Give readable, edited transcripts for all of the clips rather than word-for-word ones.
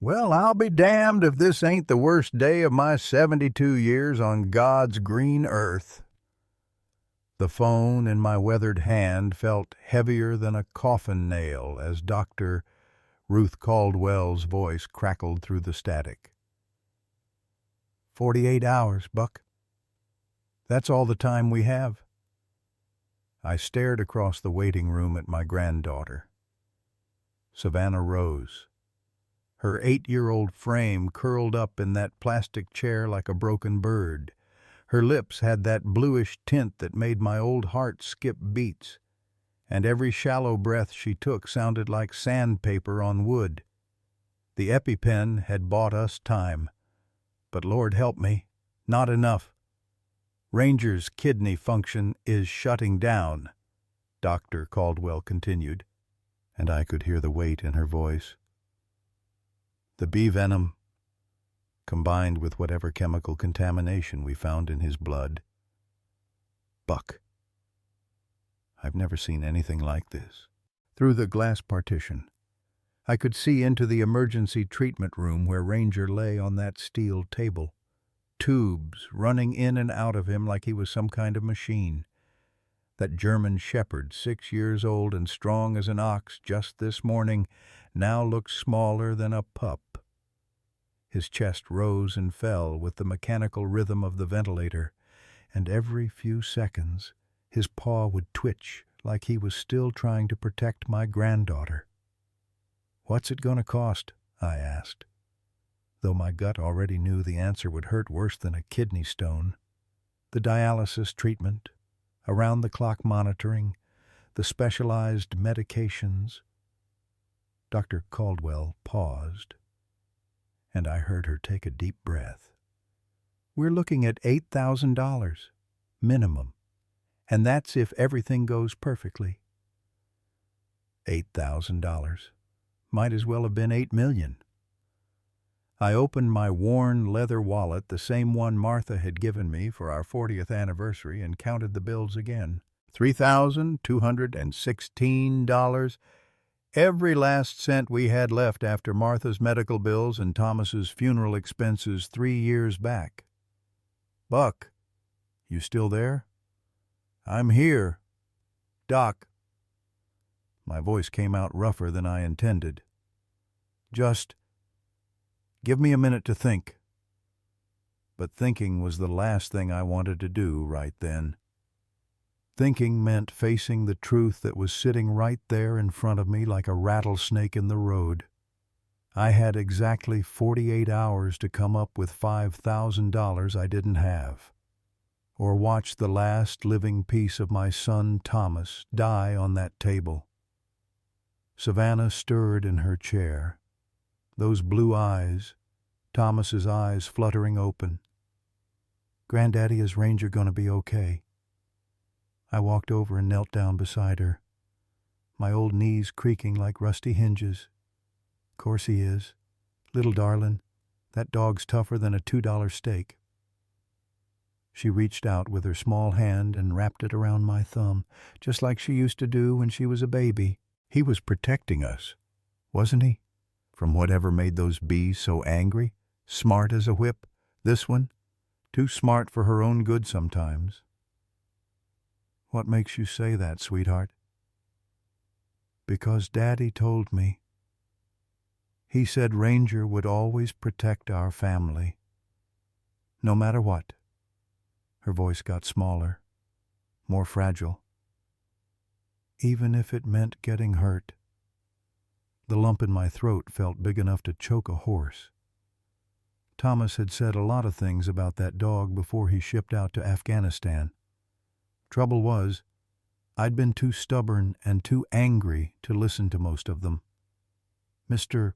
Well, I'll be damned if this ain't the worst day of my 72 years on God's green earth. The phone in my weathered hand felt heavier than a coffin nail as Dr. Ruth Caldwell's voice crackled through the static. 48 hours, Buck. That's all the time we have. I stared across the waiting room at my granddaughter. Savannah rose. Her 8-year-old frame curled up in that plastic chair like a broken bird. Her lips had that bluish tint that made my old heart skip beats, and every shallow breath she took sounded like sandpaper on wood. The EpiPen had bought us time, but Lord help me, not enough. Ranger's kidney function is shutting down, Dr. Caldwell continued, and I could hear the weight in her voice. The bee venom, combined with whatever chemical contamination we found in his blood. Buck. I've never seen anything like this. Through the glass partition, I could see into the emergency treatment room where Ranger lay on that steel table, tubes running in and out of him like he was some kind of machine. That German shepherd, 6 years old and strong as an ox just this morning, now looked smaller than a pup. His chest rose and fell with the mechanical rhythm of the ventilator, and every few seconds his paw would twitch like he was still trying to protect my granddaughter. "What's it going to cost?" I asked, though my gut already knew the answer would hurt worse than a kidney stone. The dialysis treatment, around-the-clock monitoring, the specialized medications. Dr. Caldwell paused, and I heard her take a deep breath. "We're looking at $8,000, minimum, and that's if everything goes perfectly." $8,000. Might as well have been $8 million. I opened my worn leather wallet, the same one Martha had given me for our 40th anniversary, and counted the bills again. $3,216. Every last cent we had left after Martha's medical bills and Thomas's funeral expenses 3 years back. "Buck, you still there?" "I'm here. Doc." My voice came out rougher than I intended. "Just give me a minute to think." But thinking was the last thing I wanted to do right then. Thinking meant facing the truth that was sitting right there in front of me like a rattlesnake in the road. I had exactly 48 hours to come up with $5,000 I didn't have, or watch the last living piece of my son Thomas die on that table. Savannah stirred in her chair, those blue eyes, Thomas's eyes fluttering open. "Granddaddy, is Ranger going to be okay?" I walked over and knelt down beside her, my old knees creaking like rusty hinges. "Course he is. Little darlin', that dog's tougher than a $2 steak." She reached out with her small hand and wrapped it around my thumb, just like she used to do when she was a baby. He was protecting us, wasn't he? From whatever made those bees so angry, smart as a whip. This one, too smart for her own good sometimes. "What makes you say that, sweetheart?" "Because Daddy told me. He said Ranger would always protect our family, no matter what." Her voice got smaller, more fragile. "Even if it meant getting hurt." The lump in my throat felt big enough to choke a horse. Thomas had said a lot of things about that dog before he shipped out to Afghanistan. Trouble was, I'd been too stubborn and too angry to listen to most of them. "Mr.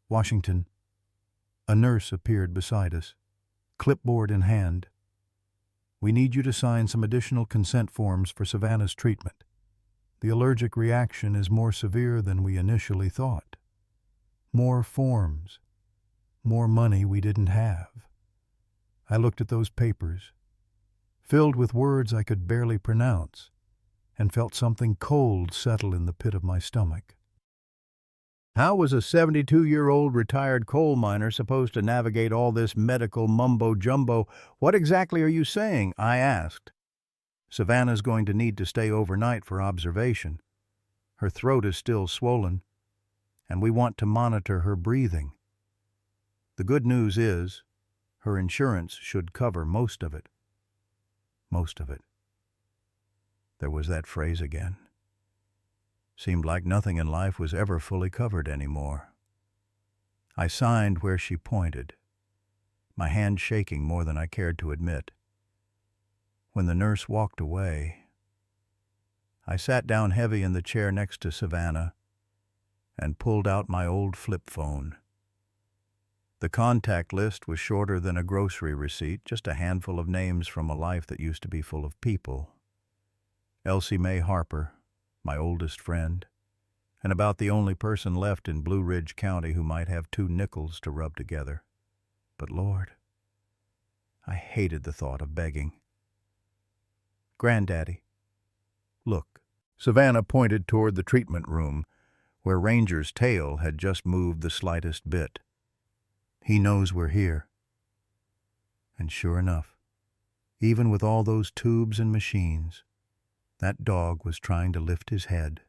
Washington." A nurse appeared beside us, clipboard in hand. "We need you to sign some additional consent forms for Savannah's treatment. The allergic reaction is more severe than we initially thought." More forms. More money we didn't have. I looked at those papers, filled with words I could barely pronounce, and felt something cold settle in the pit of my stomach. How was a 72-year-old retired coal miner supposed to navigate all this medical mumbo-jumbo? What exactly are you saying? I asked. Savannah's going to need to stay overnight for observation. Her throat is still swollen, and we want to monitor her breathing. The good news is, her insurance should cover most of it. Most of it. There was that phrase again. Seemed like nothing in life was ever fully covered anymore. I signed where she pointed, my hand shaking more than I cared to admit. When the nurse walked away, I sat down heavy in the chair next to Savannah and pulled out my old flip phone. The contact list was shorter than a grocery receipt, just a handful of names from a life that used to be full of people. Elsie Mae Harper, my oldest friend, and about the only person left in Blue Ridge County who might have 2 nickels to rub together. But Lord, I hated the thought of begging. Granddaddy, look. Savannah pointed toward the treatment room, where Ranger's tail had just moved the slightest bit. He knows we're here. And sure enough, even with all those tubes and machines, that dog was trying to lift his head.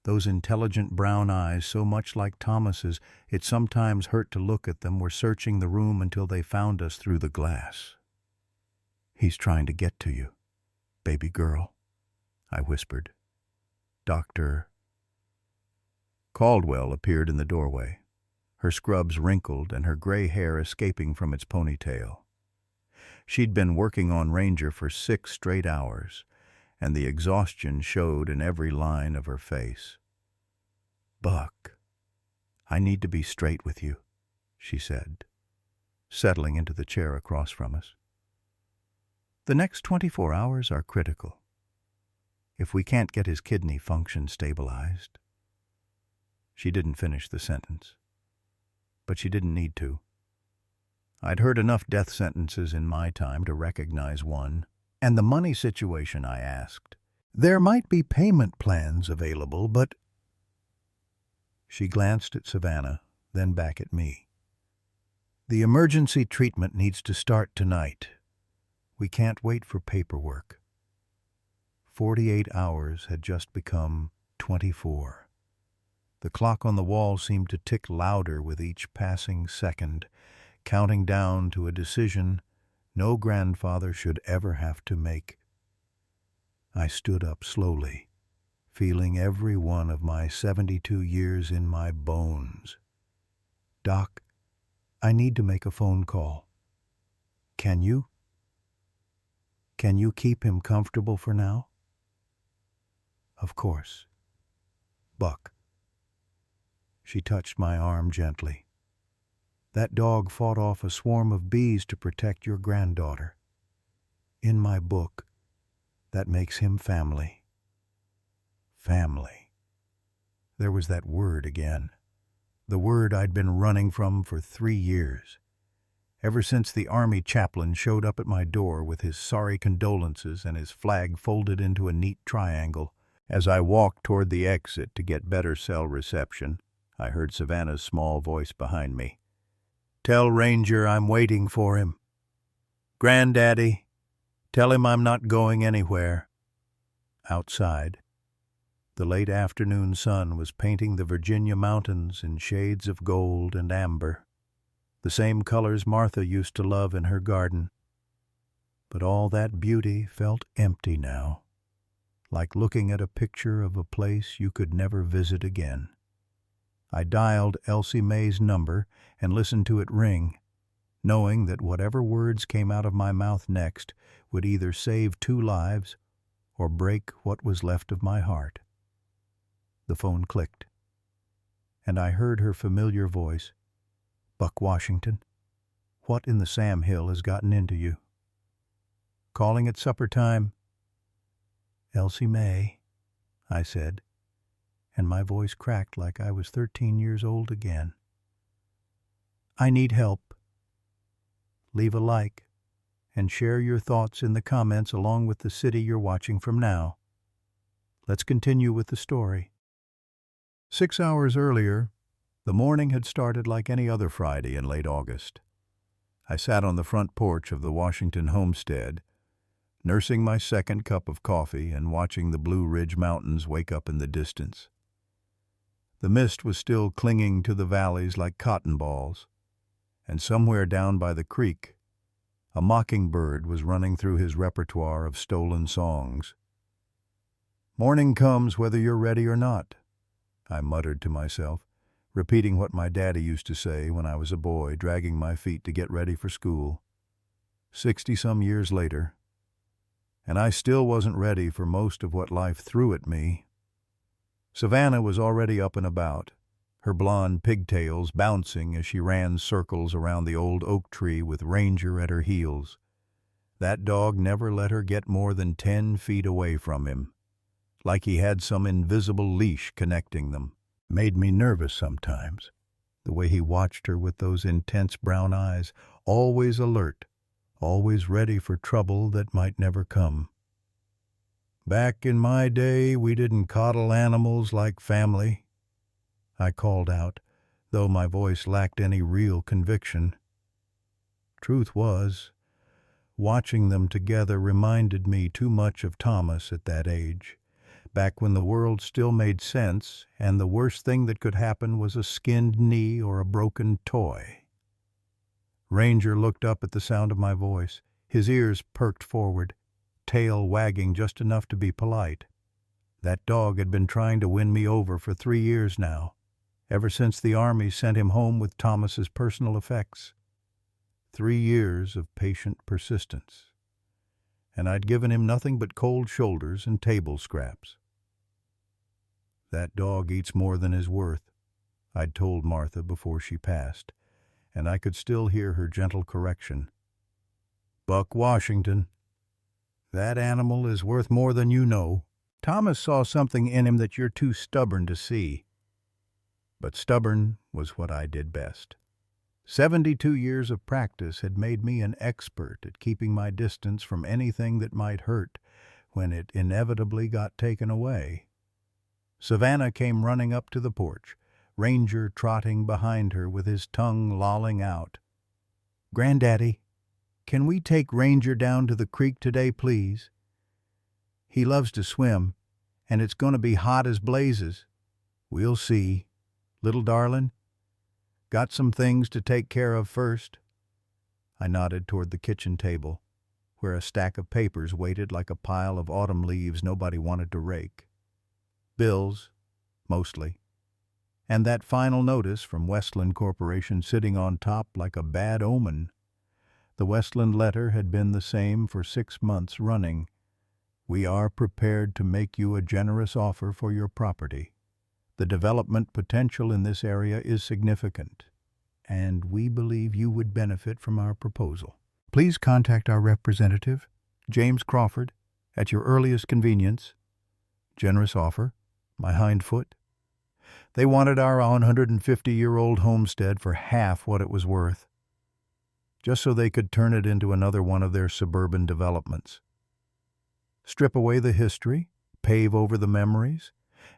Those intelligent brown eyes, so much like Thomas's, it sometimes hurt to look at them, were searching the room until they found us through the glass. He's trying to get to you, baby girl, I whispered. Dr. Caldwell appeared in the doorway, her scrubs wrinkled and her gray hair escaping from its ponytail. She'd been working on Ranger for 6 straight hours, and the exhaustion showed in every line of her face. Buck, I need to be straight with you, she said, settling into the chair across from us. The next 24 hours are critical. If we can't get his kidney function stabilized. She didn't finish the sentence, but she didn't need to. I'd heard enough death sentences in my time to recognize one. And the money situation, I asked. There might be payment plans available, but... She glanced at Savannah, then back at me. The emergency treatment needs to start tonight. We can't wait for paperwork. 48 hours had just become 24. The clock on the wall seemed to tick louder with each passing second, counting down to a decision no grandfather should ever have to make. I stood up slowly, feeling every one of my 72 years in my bones. Doc, I need to make a phone call. Can you? Can you keep him comfortable for now? Of course. Buck. She touched my arm gently. That dog fought off a swarm of bees to protect your granddaughter. In my book, that makes him family. Family. There was that word again. The word I'd been running from for 3 years. Ever since the army chaplain showed up at my door with his sorry condolences and his flag folded into a neat triangle. As I walked toward the exit to get better cell reception, I heard Savannah's small voice behind me. Tell Ranger I'm waiting for him. Granddaddy, tell him I'm not going anywhere. Outside, the late afternoon sun was painting the Virginia mountains in shades of gold and amber, the same colors Martha used to love in her garden. But all that beauty felt empty now, like looking at a picture of a place you could never visit again. I dialed Elsie Mae's number and listened to it ring, knowing that whatever words came out of my mouth next would either save 2 lives or break what was left of my heart. The phone clicked, and I heard her familiar voice. Buck Washington, what in the Sam Hill has gotten into you? Calling at supper time? Elsie Mae, I said, and my voice cracked like I was 13 years old again. I need help. Leave a like and share your thoughts in the comments along with the city you're watching from now. Let's continue with the story. 6 hours earlier, The morning had started like any other Friday in late August. I sat on the front porch of the Washington homestead, nursing my second cup of coffee and watching the Blue Ridge Mountains wake up in the distance. The mist was still clinging to the valleys like cotton balls, and somewhere down by the creek, a mockingbird was running through his repertoire of stolen songs. "Morning comes whether you're ready or not," I muttered to myself, repeating what my daddy used to say when I was a boy, dragging my feet to get ready for school. 60-some years later, and I still wasn't ready for most of what life threw at me. Savannah was already up and about, her blonde pigtails bouncing as she ran circles around the old oak tree with Ranger at her heels. That dog never let her get more than 10 feet away from him, like he had some invisible leash connecting them. Made me nervous sometimes, the way he watched her with those intense brown eyes, always alert, always ready for trouble that might never come. "Back in my day, we didn't coddle animals like family," I called out, though my voice lacked any real conviction. Truth was, watching them together reminded me too much of Thomas at that age, back when the world still made sense and the worst thing that could happen was a skinned knee or a broken toy. Ranger looked up at the sound of my voice, his ears perked forward, tail wagging just enough to be polite. That dog had been trying to win me over for 3 years now, ever since the Army sent him home with Thomas's personal effects. 3 years of patient persistence. And I'd given him nothing but cold shoulders and table scraps. "That dog eats more than his worth," I'd told Martha before she passed, and I could still hear her gentle correction. "Buck Washington. That animal is worth more than you know. Thomas saw something in him that you're too stubborn to see." But stubborn was what I did best. 72 years of practice had made me an expert at keeping my distance from anything that might hurt when it inevitably got taken away. Savannah came running up to the porch, Ranger trotting behind her with his tongue lolling out. "Granddaddy, can we take Ranger down to the creek today, please? He loves to swim, and it's going to be hot as blazes. We'll see. Little darlin', got some things to take care of first." I nodded toward the kitchen table, where a stack of papers waited like a pile of autumn leaves nobody wanted to rake. Bills, mostly, and that final notice from Westland Corporation sitting on top like a bad omen. The Westland letter had been the same for 6 months running. "We are prepared to make you a generous offer for your property. The development potential in this area is significant, and we believe you would benefit from our proposal. Please contact our representative, James Crawford, at your earliest convenience." Generous offer, my hind foot. They wanted our 150-year-old homestead for half what it was worth, just so they could turn it into another one of their suburban developments. Strip away the history, pave over the memories,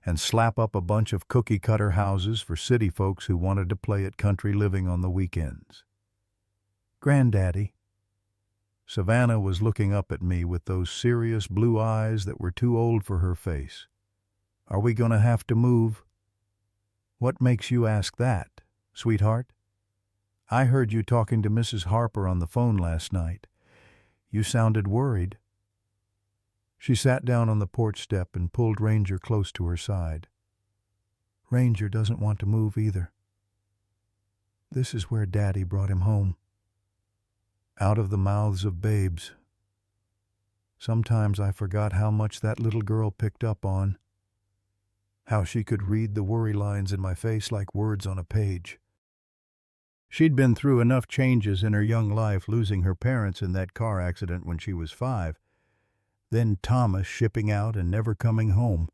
and slap up a bunch of cookie-cutter houses for city folks who wanted to play at country living on the weekends. "Granddaddy." Savannah was looking up at me with those serious blue eyes that were too old for her face. "Are we going to have to move?" "What makes you ask that, sweetheart? I heard you talking to Mrs. Harper on the phone last night. You sounded worried." She sat down on the porch step and pulled Ranger close to her side. "Ranger doesn't want to move either. This is where Daddy brought him home. Out of the mouths of babes. Sometimes I forgot how much that little girl picked up on, how she could read the worry lines in my face like words on a page. She'd been through enough changes in her young life, losing her parents in that car accident when she was 5, then Thomas shipping out and never coming home.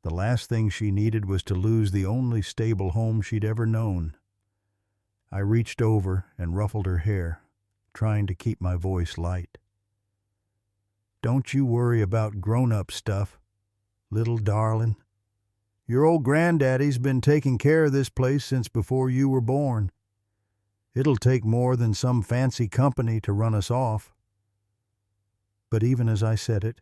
The last thing she needed was to lose the only stable home she'd ever known. I reached over and ruffled her hair, trying to keep my voice light. "Don't you worry about grown-up stuff, little darlin'. Your old granddaddy's been taking care of this place since before you were born. It'll take more than some fancy company to run us off." But even as I said it,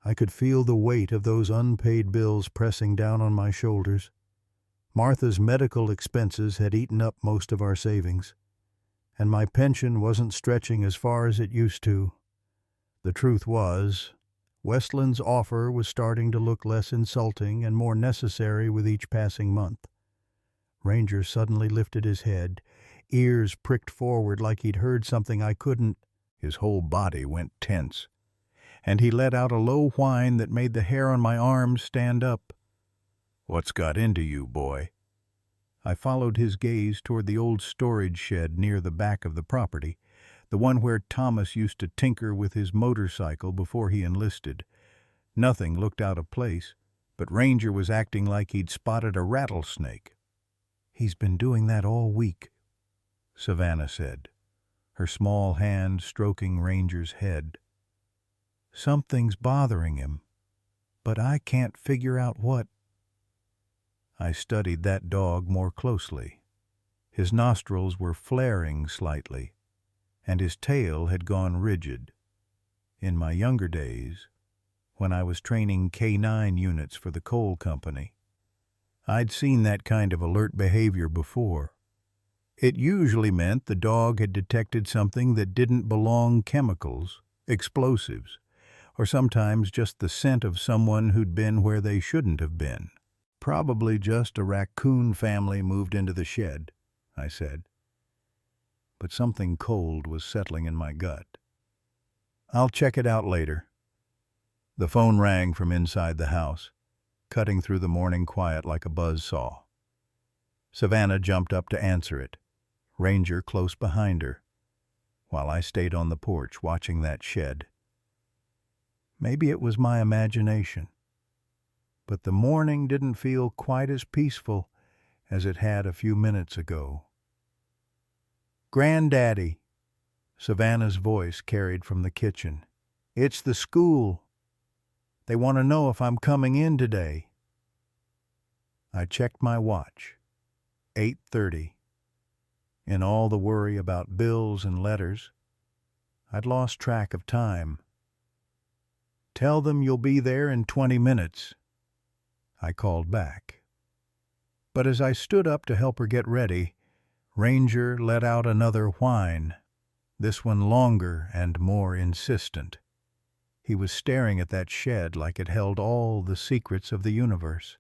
I could feel the weight of those unpaid bills pressing down on my shoulders. Martha's medical expenses had eaten up most of our savings, and my pension wasn't stretching as far as it used to. The truth was, Westland's offer was starting to look less insulting and more necessary with each passing month. Ranger suddenly lifted his head, ears pricked forward like he'd heard something I couldn't. His whole body went tense, and he let out a low whine that made the hair on my arms stand up. "What's got into you, boy?" I followed his gaze toward the old storage shed near the back of the property, the one where Thomas used to tinker with his motorcycle before he enlisted. Nothing looked out of place, but Ranger was acting like he'd spotted a rattlesnake. "He's been doing that all week," Savannah said, her small hand stroking Ranger's head. "Something's bothering him, but I can't figure out what." I studied that dog more closely. His nostrils were flaring slightly, and his tail had gone rigid. In my younger days, when I was training K-9 units for the coal company, I'd seen that kind of alert behavior before. It usually meant the dog had detected something that didn't belong: chemicals, explosives, or sometimes just the scent of someone who'd been where they shouldn't have been. "Probably just a raccoon family moved into the shed," I said. But something cold was settling in my gut. "I'll check it out later." The phone rang from inside the house, cutting through the morning quiet like a buzzsaw. Savannah jumped up to answer it, Ranger close behind her, while I stayed on the porch watching that shed. Maybe it was my imagination, but the morning didn't feel quite as peaceful as it had a few minutes ago. "Granddaddy," Savannah's voice carried from the kitchen. "It's the school. They want to know if I'm coming in today." I checked my watch. 8:30. In all the worry about bills and letters, I'd lost track of time. "Tell them you'll be there in 20 minutes. I called back. But as I stood up to help her get ready, Ranger let out another whine, this one longer and more insistent. He was staring at that shed like it held all the secrets of the universe.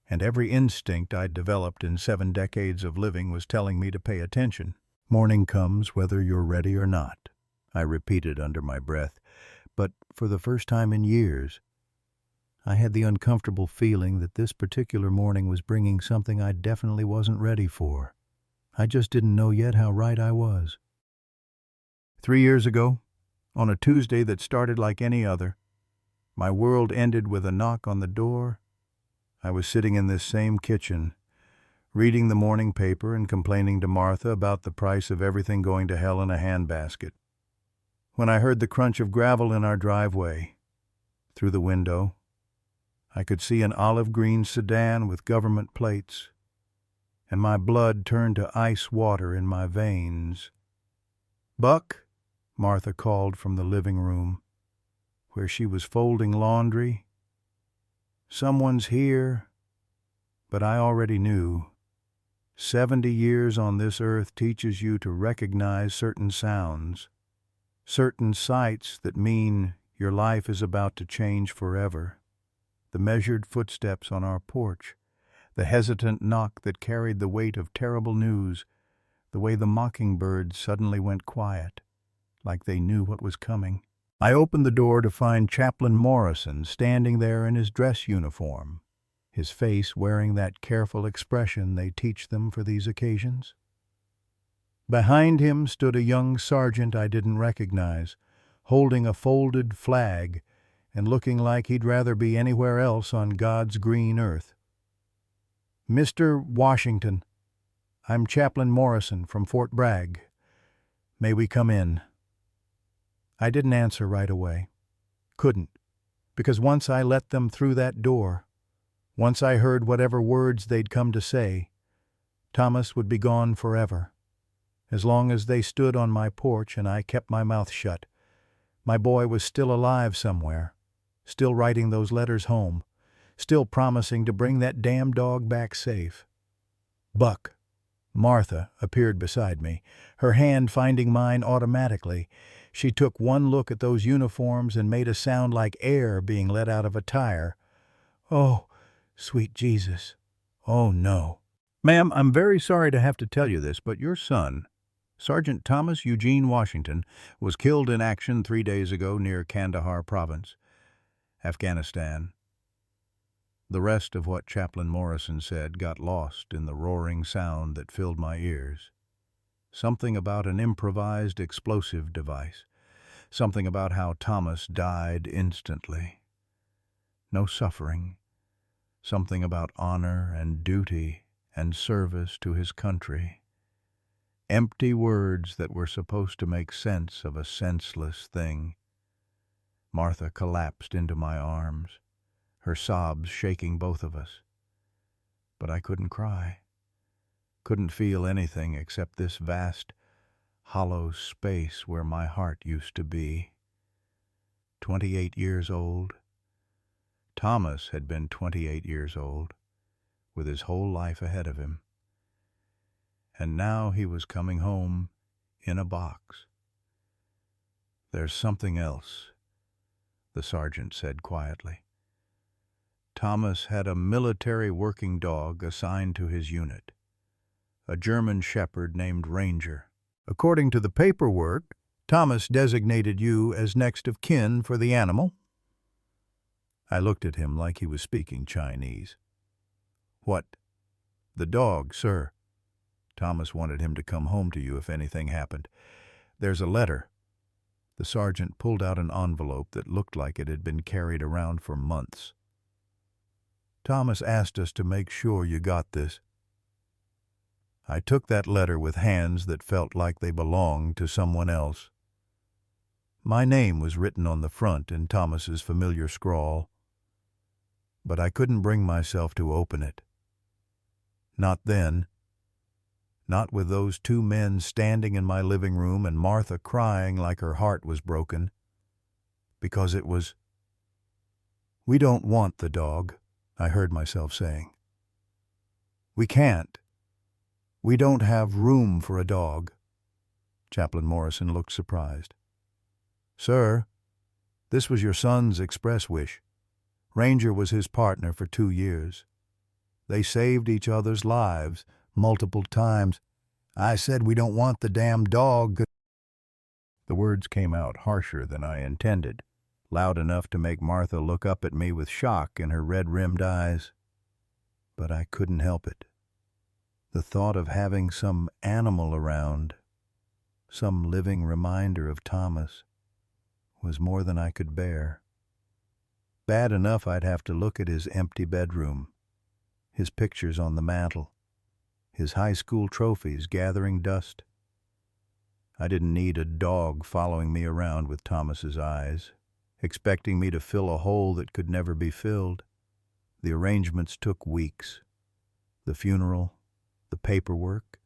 And every instinct I'd developed in 7 decades of living was telling me to pay attention. "Morning comes whether you're ready or not," I repeated under my breath, but for the first time in years, I had the uncomfortable feeling that this particular morning was bringing something I definitely wasn't ready for. I just didn't know yet how right I was. 3 years ago, on a Tuesday that started like any other, my world ended with a knock on the door. I was sitting in this same kitchen, reading the morning paper and complaining to Martha about the price of everything going to hell in a handbasket, when I heard the crunch of gravel in our driveway. Through the window, I could see an olive-green sedan with government plates, and my blood turned to ice water in my veins. "Buck," Martha called from the living room, where she was folding laundry. "Someone's here." But I already knew. 70 years on this earth teaches you to recognize certain sounds, certain sights that mean your life is about to change forever. The measured footsteps on our porch, the hesitant knock that carried the weight of terrible news, the way the mockingbirds suddenly went quiet, like they knew what was coming. I opened the door to find Chaplain Morrison standing there in his dress uniform, his face wearing that careful expression they teach them for these occasions. Behind him stood a young sergeant I didn't recognize, holding a folded flag and looking like he'd rather be anywhere else on God's green earth. "Mr. Washington, I'm Chaplain Morrison from Fort Bragg. May we come in?" I didn't answer right away. Couldn't, because once I let them through that door, Once I heard whatever words they'd come to say, Thomas would be gone forever. As long as they stood on my porch and I kept my mouth shut, my boy was still alive somewhere, still writing those letters home, still promising to bring that damn dog back safe. Buck, Martha, appeared beside me, her hand finding mine automatically. She took one look at those uniforms and made a sound like air being let out of a tire. Oh, sweet Jesus. Oh, no. Ma'am, I'm very sorry to have to tell you this, but your son, Sergeant Thomas Eugene Washington, was killed in action 3 days ago near Kandahar Province, Afghanistan. The rest of what Chaplain Morrison said got lost in the roaring sound that filled my ears. Something about an improvised explosive device. Something about how Thomas died instantly. No suffering. Something about honor and duty and service to his country. Empty words that were supposed to make sense of a senseless thing. Martha collapsed into my arms, her sobs shaking both of us. But I couldn't cry. Couldn't feel anything except this vast, hollow space where my heart used to be. 28 years old. Thomas had been 28 years old, with his whole life ahead of him. And now he was coming home in a box. There's something else, the sergeant said quietly. Thomas had a military working dog assigned to his unit, a German shepherd named Ranger. According to the paperwork, Thomas designated you as next of kin for the animal. I looked at him like he was speaking Chinese. What? The dog, sir. Thomas wanted him to come home to you if anything happened. There's a letter. The sergeant pulled out an envelope that looked like it had been carried around for months. Thomas asked us to make sure you got this. I took that letter with hands that felt like they belonged to someone else. My name was written on the front in Thomas's familiar scrawl, but I couldn't bring myself to open it. Not then. Not with those 2 men standing in my living room and Martha crying like her heart was broken. Because it was, "We don't want the dog," I heard myself saying. "We can't. We don't have room for a dog." Chaplain Morrison looked surprised. "Sir, this was your son's express wish. Ranger was his partner for 2 years. They saved each other's lives multiple times. I said we don't want the damn dog." The words came out harsher than I intended, loud enough to make Martha look up at me with shock in her red-rimmed eyes. But I couldn't help it. The thought of having some animal around, some living reminder of Thomas, was more than I could bear. Bad enough I'd have to look at his empty bedroom, his pictures on the mantel, his high school trophies gathering dust. I didn't need a dog following me around with Thomas's eyes, expecting me to fill a hole that could never be filled. The arrangements took weeks. The funeral, the paperwork,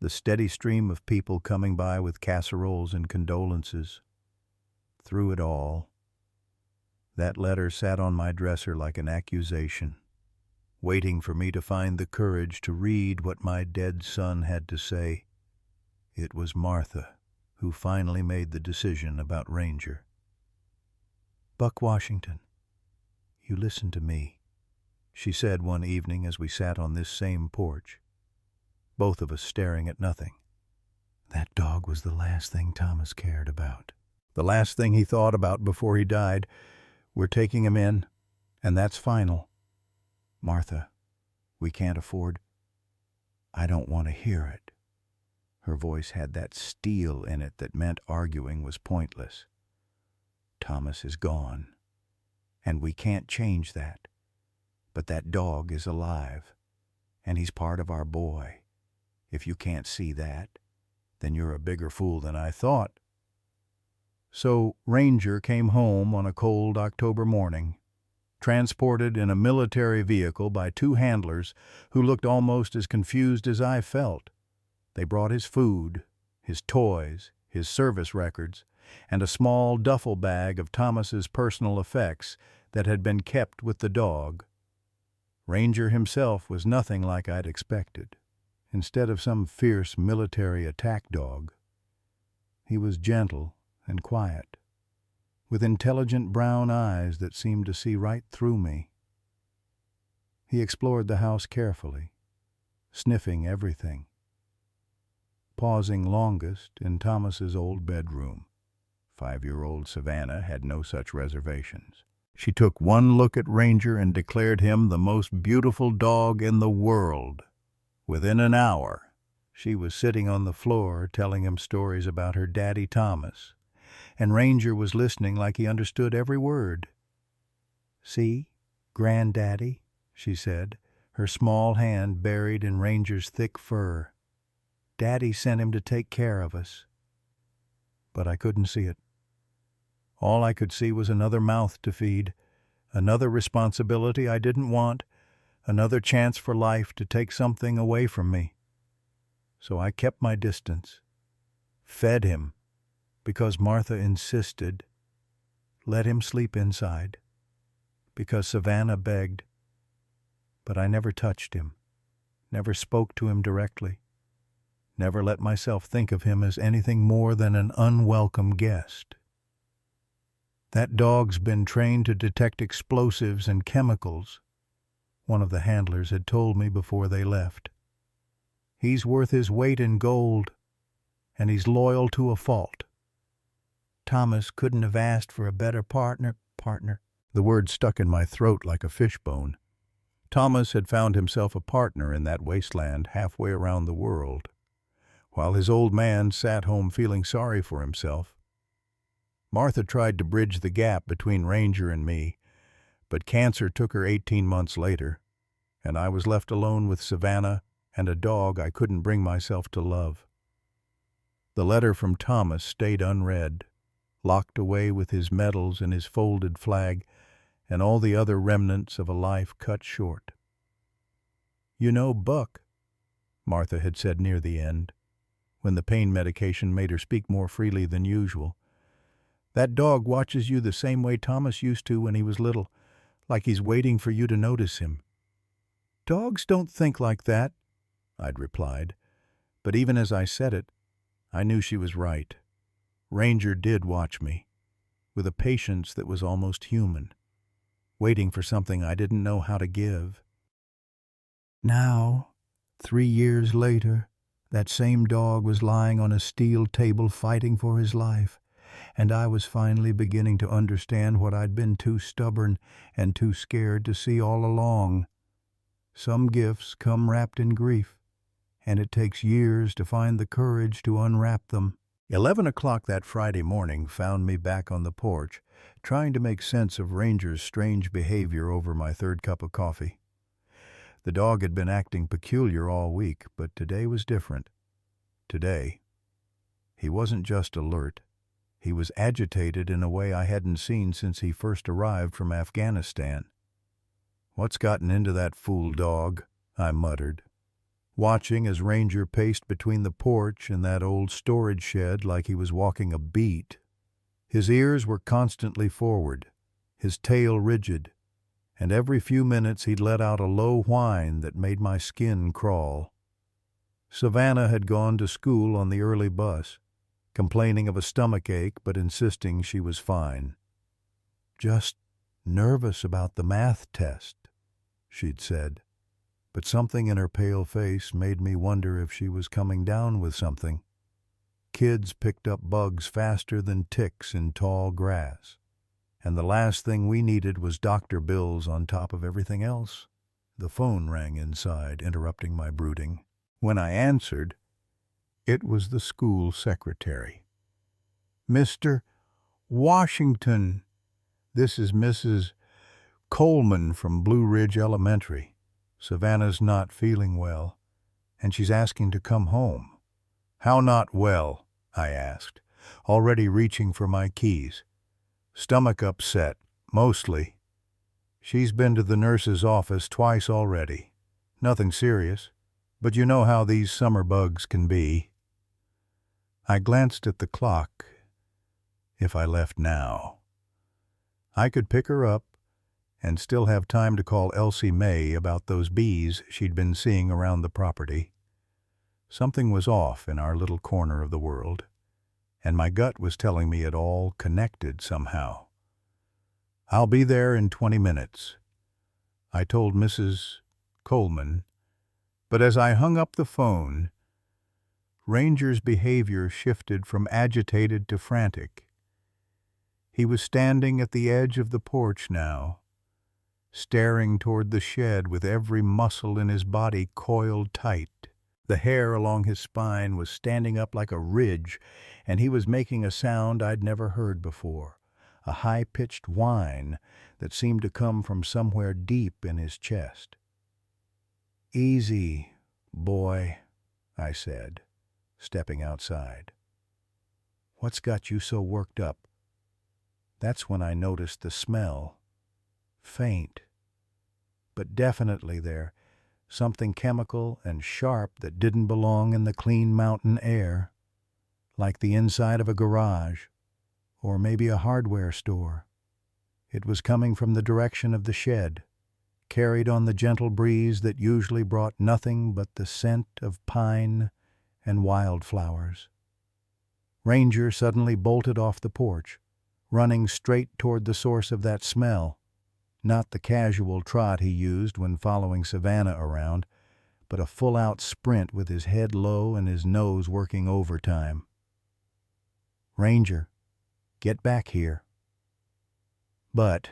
the steady stream of people coming by with casseroles and condolences. Through it all, that letter sat on my dresser like an accusation, waiting for me to find the courage to read what my dead son had to say. It was Martha who finally made the decision about Ranger. "Buck Washington, you listen to me," she said one evening as we sat on this same porch, both of us staring at nothing. That dog was the last thing Thomas cared about. The last thing he thought about before he died. We're taking him in, and that's final. Martha, we can't afford. I don't want to hear it. Her voice had that steel in it that meant arguing was pointless. Thomas is gone, and we can't change that. But that dog is alive, and he's part of our boy. If you can't see that, then you're a bigger fool than I thought. So Ranger came home on a cold October morning, transported in a military vehicle by two handlers who looked almost as confused as I felt. They brought his food, his toys, his service records, and a small duffel bag of Thomas's personal effects that had been kept with the dog. Ranger himself was nothing like I'd expected. Instead of some fierce military attack dog, he was gentle and quiet, with intelligent brown eyes that seemed to see right through me. He explored the house carefully, sniffing everything, pausing longest in Thomas's old bedroom. 5-year-old Savannah had no such reservations. She took one look at Ranger and declared him the most beautiful dog in the world. Within an hour, she was sitting on the floor telling him stories about her daddy Thomas, and Ranger was listening like he understood every word. "See, Granddaddy," she said, her small hand buried in Ranger's thick fur. "Daddy sent him to take care of us." But I couldn't see it. All I could see was another mouth to feed, another responsibility I didn't want, another chance for life to take something away from me. So I kept my distance, fed him, because Martha insisted, let him sleep inside, because Savannah begged. But I never touched him, never spoke to him directly, never let myself think of him as anything more than an unwelcome guest. "That dog's been trained to detect explosives and chemicals," one of the handlers had told me before they left. "He's worth his weight in gold, and he's loyal to a fault. Thomas couldn't have asked for a better partner. The word stuck in my throat like a fishbone. Thomas had found himself a partner in that wasteland halfway around the world, while his old man sat home feeling sorry for himself. Martha tried to bridge the gap between Ranger and me, but cancer took her 18 months later, and I was left alone with Savannah and a dog I couldn't bring myself to love. The letter from Thomas stayed unread, locked away with his medals and his folded flag and all the other remnants of a life cut short. "You know, Buck," Martha had said near the end, when the pain medication made her speak more freely than usual, "that dog watches you the same way Thomas used to when he was little, like he's waiting for you to notice him." "Dogs don't think like that," I'd replied, but even as I said it, I knew she was right. Ranger did watch me, with a patience that was almost human, waiting for something I didn't know how to give. Now, 3 years later, that same dog was lying on a steel table fighting for his life, and I was finally beginning to understand what I'd been too stubborn and too scared to see all along. Some gifts come wrapped in grief, and it takes years to find the courage to unwrap them. 11 o'clock that Friday morning found me back on the porch, trying to make sense of Ranger's strange behavior over my third cup of coffee. The dog had been acting peculiar all week, but today was different. Today, he wasn't just alert. He was agitated in a way I hadn't seen since he first arrived from Afghanistan. "What's gotten into that fool dog?" I muttered, watching as Ranger paced between the porch and that old storage shed like he was walking a beat. His ears were constantly forward, his tail rigid, and every few minutes he'd let out a low whine that made my skin crawl. Savannah had gone to school on the early bus, complaining of a stomachache but insisting she was fine. "Just nervous about the math test," she'd said, but something in her pale face made me wonder if she was coming down with something. Kids picked up bugs faster than ticks in tall grass, and the last thing we needed was doctor bills on top of everything else. The phone rang inside, interrupting my brooding. When I answered, it was the school secretary. "Mr. Washington, this is Mrs. Coleman from Blue Ridge Elementary. Savannah's not feeling well, and she's asking to come home." "How not well?" I asked, already reaching for my keys. "Stomach upset, mostly." She's been to the nurse's office twice already. Nothing serious, but you know how these summer bugs can be. I glanced at the clock. If I left now, I could pick her up and still have time to call Elsie May about those bees she'd been seeing around the property. Something was off in our little corner of the world, and my gut was telling me it all connected somehow. "I'll be there in 20 minutes," I told Mrs. Coleman, but as I hung up the phone, Ranger's behavior shifted from agitated to frantic. He was standing at the edge of the porch now, staring toward the shed with every muscle in his body coiled tight. The hair along his spine was standing up like a ridge, and he was making a sound I'd never heard before, a high-pitched whine that seemed to come from somewhere deep in his chest. "Easy, boy," I said, stepping outside. "What's got you so worked up?" That's when I noticed the smell. Faint, but definitely there, something chemical and sharp that didn't belong in the clean mountain air, like the inside of a garage, or maybe a hardware store. It was coming from the direction of the shed, carried on the gentle breeze that usually brought nothing but the scent of pine and wildflowers. Ranger suddenly bolted off the porch, running straight toward the source of that smell, not the casual trot he used when following Savannah around, but a full-out sprint with his head low and his nose working overtime. "Ranger, get back here." But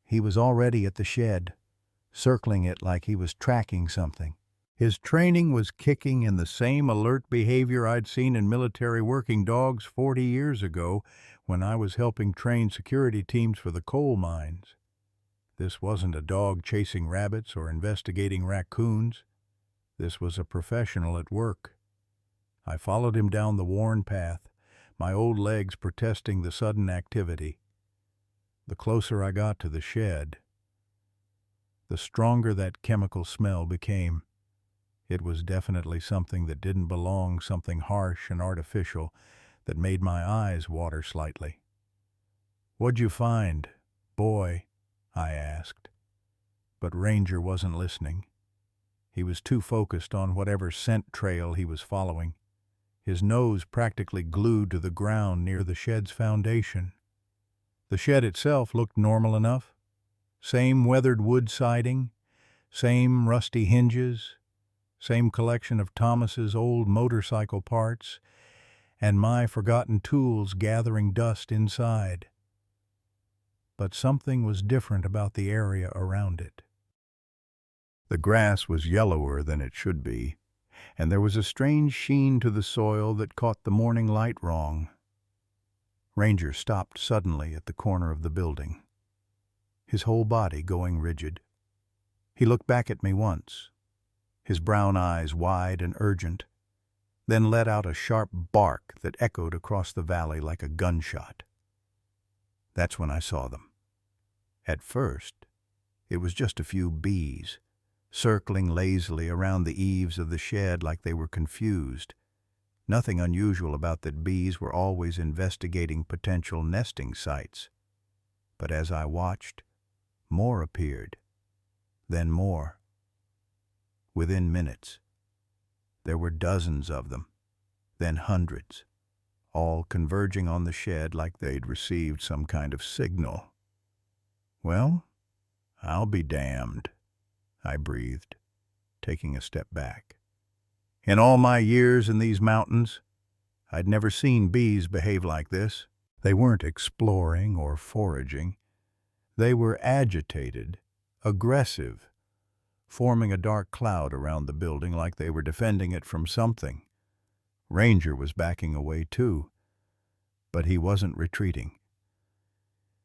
he was already at the shed, circling it like he was tracking something. His training was kicking in the same alert behavior I'd seen in military working dogs 40 years ago when I was helping train security teams for the coal mines. This wasn't a dog chasing rabbits or investigating raccoons. This was a professional at work. I followed him down the worn path, my old legs protesting the sudden activity. The closer I got to the shed, the stronger that chemical smell became. It was definitely something that didn't belong, something harsh and artificial that made my eyes water slightly. "What'd you find, boy?" I asked. But Ranger wasn't listening. He was too focused on whatever scent trail he was following, his nose practically glued to the ground near the shed's foundation. The shed itself looked normal enough. Same weathered wood siding, same rusty hinges, same collection of Thomas's old motorcycle parts, and my forgotten tools gathering dust inside. But something was different about the area around it. The grass was yellower than it should be, and there was a strange sheen to the soil that caught the morning light wrong. Ranger stopped suddenly at the corner of the building, his whole body going rigid. He looked back at me once, his brown eyes wide and urgent, then let out a sharp bark that echoed across the valley like a gunshot. That's when I saw them. At first, it was just a few bees, circling lazily around the eaves of the shed like they were confused. Nothing unusual about that bees were always investigating potential nesting sites. But as I watched, more appeared, then more. Within minutes, there were dozens of them, then hundreds, all converging on the shed like they'd received some kind of signal. "Well, I'll be damned," I breathed, taking a step back. In all my years in these mountains, I'd never seen bees behave like this. They weren't exploring or foraging. They were agitated, aggressive, forming a dark cloud around the building like they were defending it from something. Ranger was backing away too, but he wasn't retreating.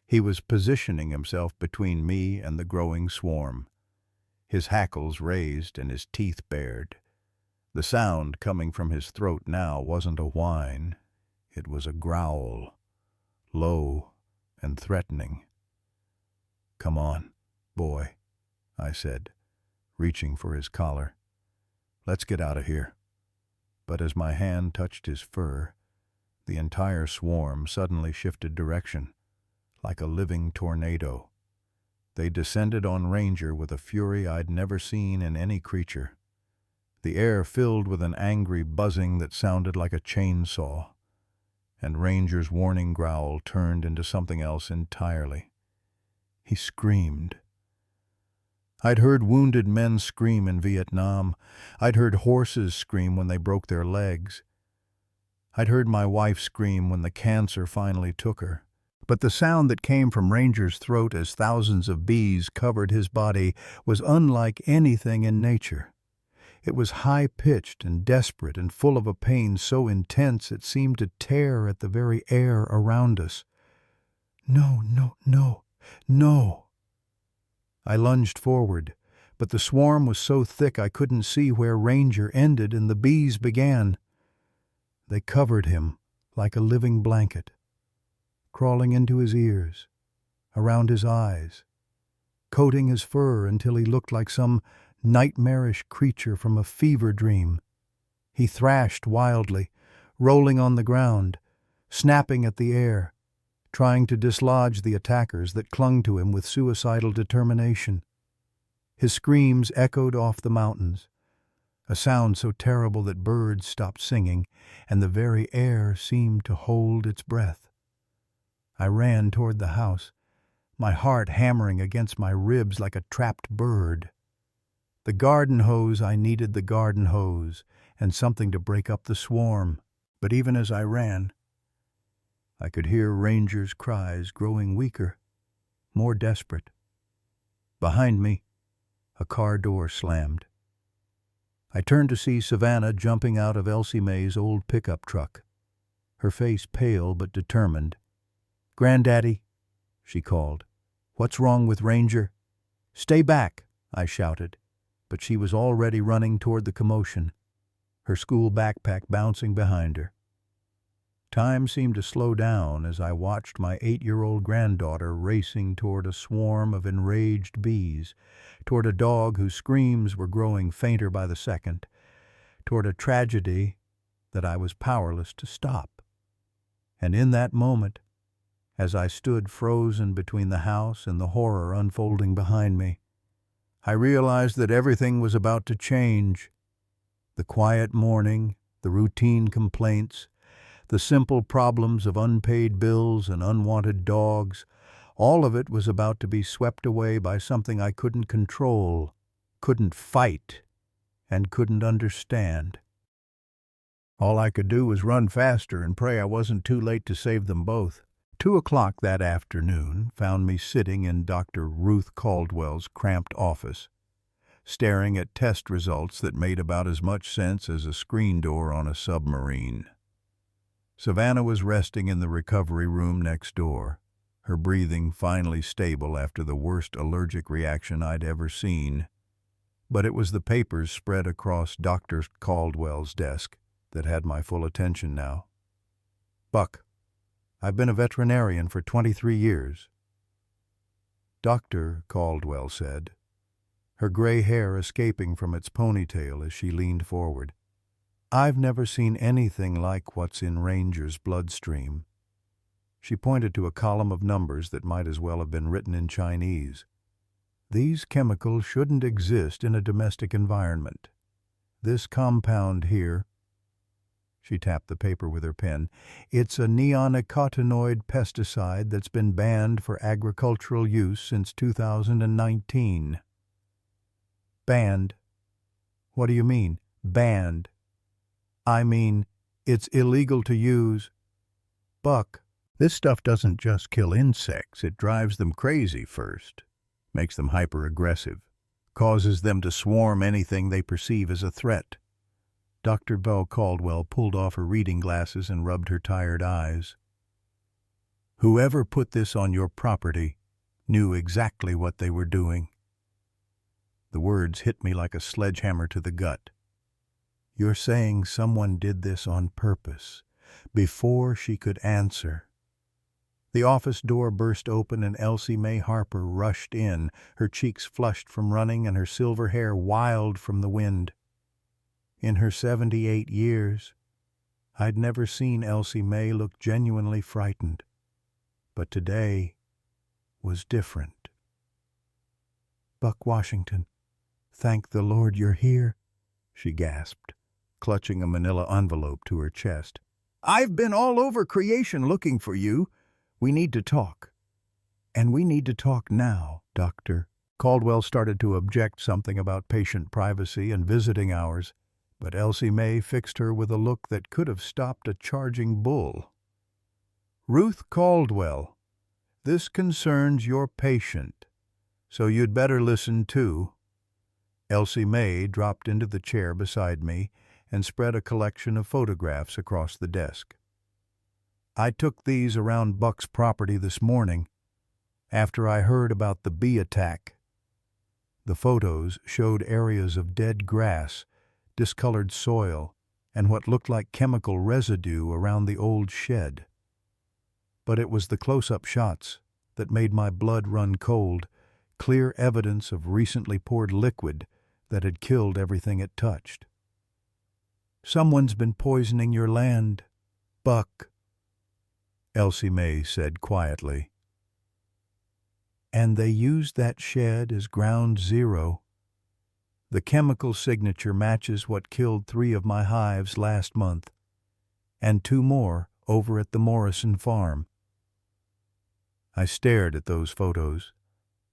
He was positioning himself between me and the growing swarm, his hackles raised and his teeth bared. The sound coming from his throat now wasn't a whine, it was a growl, low and threatening. "Come on," "Boy," I said, reaching for his collar, "let's get out of here." But as my hand touched his fur, the entire swarm suddenly shifted direction, like a living tornado. They descended on Ranger with a fury I'd never seen in any creature. The air filled with an angry buzzing that sounded like a chainsaw, and Ranger's warning growl turned into something else entirely. He screamed. I'd heard wounded men scream in Vietnam. I'd heard horses scream when they broke their legs. I'd heard my wife scream when the cancer finally took her. But the sound that came from Ranger's throat as thousands of bees covered his body was unlike anything in nature. It was high-pitched and desperate and full of a pain so intense it seemed to tear at the very air around us. "No, no, no, no!" I lunged forward, but the swarm was so thick I couldn't see where Ranger ended and the bees began. They covered him like a living blanket, crawling into his ears, around his eyes, coating his fur until he looked like some nightmarish creature from a fever dream. He thrashed wildly, rolling on the ground, snapping at the air, trying to dislodge the attackers that clung to him with suicidal determination. His screams echoed off the mountains, a sound so terrible that birds stopped singing and the very air seemed to hold its breath. I ran toward the house, my heart hammering against my ribs like a trapped bird. The garden hose, I needed the garden hose, and something to break up the swarm. But even as I ran, I could hear Ranger's cries growing weaker, more desperate. Behind me, a car door slammed. I turned to see Savannah jumping out of Elsie Mae's old pickup truck, her face pale but determined. "Granddaddy," she called, "what's wrong with Ranger?" "Stay back," I shouted, but she was already running toward the commotion, her school backpack bouncing behind her. Time seemed to slow down as I watched my 8-year-old granddaughter racing toward a swarm of enraged bees, toward a dog whose screams were growing fainter by the second, toward a tragedy that I was powerless to stop. And in that moment, as I stood frozen between the house and the horror unfolding behind me, I realized that everything was about to change. The quiet morning, the routine complaints, the simple problems of unpaid bills and unwanted dogs, all of it was about to be swept away by something I couldn't control, couldn't fight, and couldn't understand. All I could do was run faster and pray I wasn't too late to save them both. 2:00 that afternoon found me sitting in Dr. Ruth Caldwell's cramped office, staring at test results that made about as much sense as a screen door on a submarine. Savannah was resting in the recovery room next door, her breathing finally stable after the worst allergic reaction I'd ever seen. But it was the papers spread across Dr. Caldwell's desk that had my full attention now. "Buck, I've been a veterinarian for 23 years. Dr. Caldwell said, her gray hair escaping from its ponytail as she leaned forward. "I've never seen anything like what's in Ranger's bloodstream." She pointed to a column of numbers that might as well have been written in Chinese. "These chemicals shouldn't exist in a domestic environment. This compound here," she tapped the paper with her pen, "it's a neonicotinoid pesticide that's been banned for agricultural use since 2019. "Banned? What do you mean, banned?" "I mean, it's illegal to use." "Buck, this stuff doesn't just kill insects, it drives them crazy first, makes them hyper-aggressive, causes them to swarm anything they perceive as a threat." Dr. Bell Caldwell pulled off her reading glasses and rubbed her tired eyes. "Whoever put this on your property knew exactly what they were doing." The words hit me like a sledgehammer to the gut. "You're saying someone did this on purpose?" Before she could answer, The office door burst open and Elsie Mae Harper rushed in, her cheeks flushed from running and her silver hair wild from the wind. In her 78 years, I'd never seen Elsie Mae look genuinely frightened. But today was different. "Buck Washington, thank the Lord you're here," she gasped, clutching a manila envelope to her chest. "I've been all over creation looking for you. We need to talk. And we need to talk now, Doctor." Caldwell started to object something about patient privacy and visiting hours, but Elsie Mae fixed her with a look that could have stopped a charging bull. "Ruth Caldwell, this concerns your patient, so you'd better listen too." Elsie Mae dropped into the chair beside me and spread a collection of photographs across the desk. "I took these around Buck's property this morning, after I heard about the bee attack." The photos showed areas of dead grass, discolored soil, and what looked like chemical residue around the old shed. But it was the close-up shots that made my blood run cold, clear evidence of recently poured liquid that had killed everything it touched. "Someone's been poisoning your land, Buck," Elsie Mae said quietly. "And they used that shed as ground zero. The chemical signature matches what killed 3 of my hives last month, and 2 more over at the Morrison farm." I stared at those photos,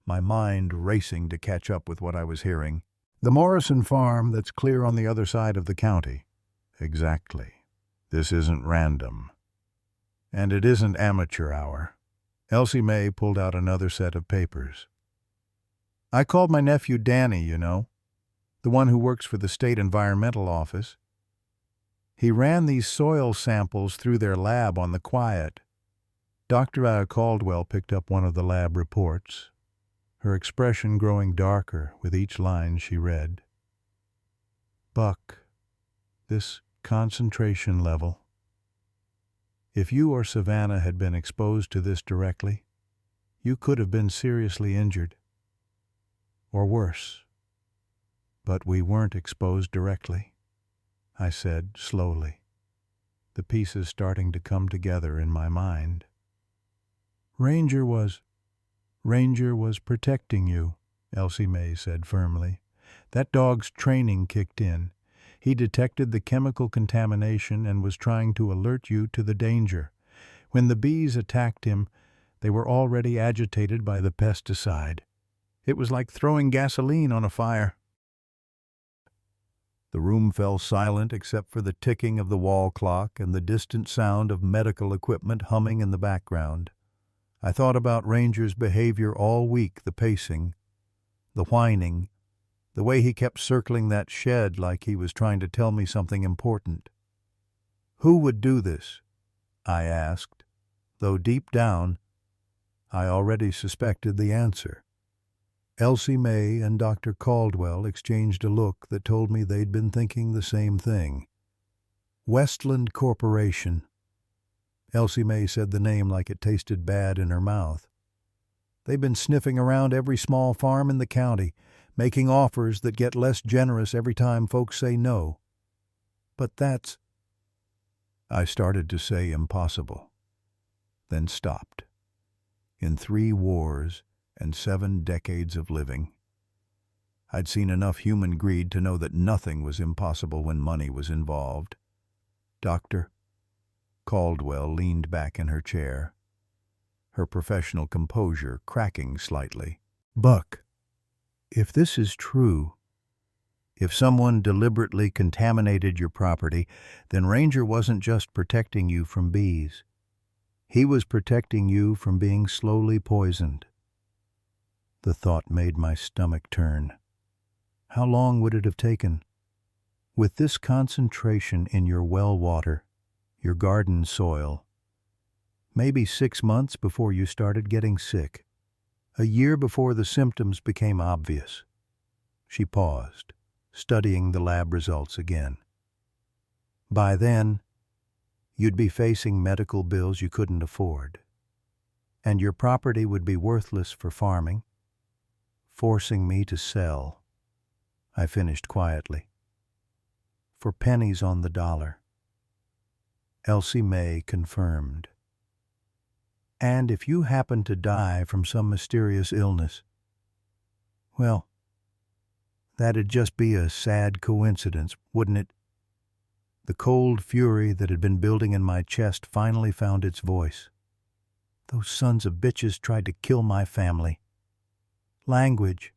my mind racing to catch up with what I was hearing. "The Morrison farm that's clear on the other side of the county." "Exactly. This isn't random. And it isn't amateur hour." Elsie Mae pulled out another set of papers. "I called my nephew Danny, you know, the one who works for the state environmental office. He ran these soil samples through their lab on the quiet." Dr. Caldwell picked up one of the lab reports, her expression growing darker with each line she read. "Buck, this concentration level. If you or Savannah had been exposed to this directly, you could have been seriously injured. Or worse. But we weren't exposed directly," I said slowly, the pieces starting to come together in my mind. Ranger was protecting you," Elsie Mae said firmly. "That dog's training kicked in. He detected the chemical contamination and was trying to alert you to the danger. When the bees attacked him, they were already agitated by the pesticide. It was like throwing gasoline on a fire." The room fell silent except for the ticking of the wall clock and the distant sound of medical equipment humming in the background. I thought about Ranger's behavior all week, the pacing, the whining, the way he kept circling that shed like he was trying to tell me something important. Who would do this? I asked, though deep down I already suspected the answer. Elsie Mae and Dr. Caldwell exchanged a look that told me they'd been thinking the same thing. Westland Corporation. Elsie Mae said the name like it tasted bad in her mouth. They've been sniffing around every small farm in the county, making offers that get less generous every time folks say no. But that's... I started to say impossible, then stopped. In 3 wars and 7 decades of living, I'd seen enough human greed to know that nothing was impossible when money was involved. Dr. Caldwell leaned back in her chair, her professional composure cracking slightly. Buck, if this is true, if someone deliberately contaminated your property, then Ranger wasn't just protecting you from bees. He was protecting you from being slowly poisoned. The thought made my stomach turn. How long would it have taken? With this concentration in your well water, your garden soil, maybe 6 months before you started getting sick, a year before the symptoms became obvious. She paused, studying the lab results again. By then, you'd be facing medical bills you couldn't afford. and your property would be worthless for farming, forcing me to sell," I finished quietly. "For pennies on the dollar." Elsie May confirmed. "And if you happen to die from some mysterious illness, well, that'd just be a sad coincidence, wouldn't it?" The cold fury that had been building in my chest finally found its voice. "Those sons of bitches tried to kill my family. Language.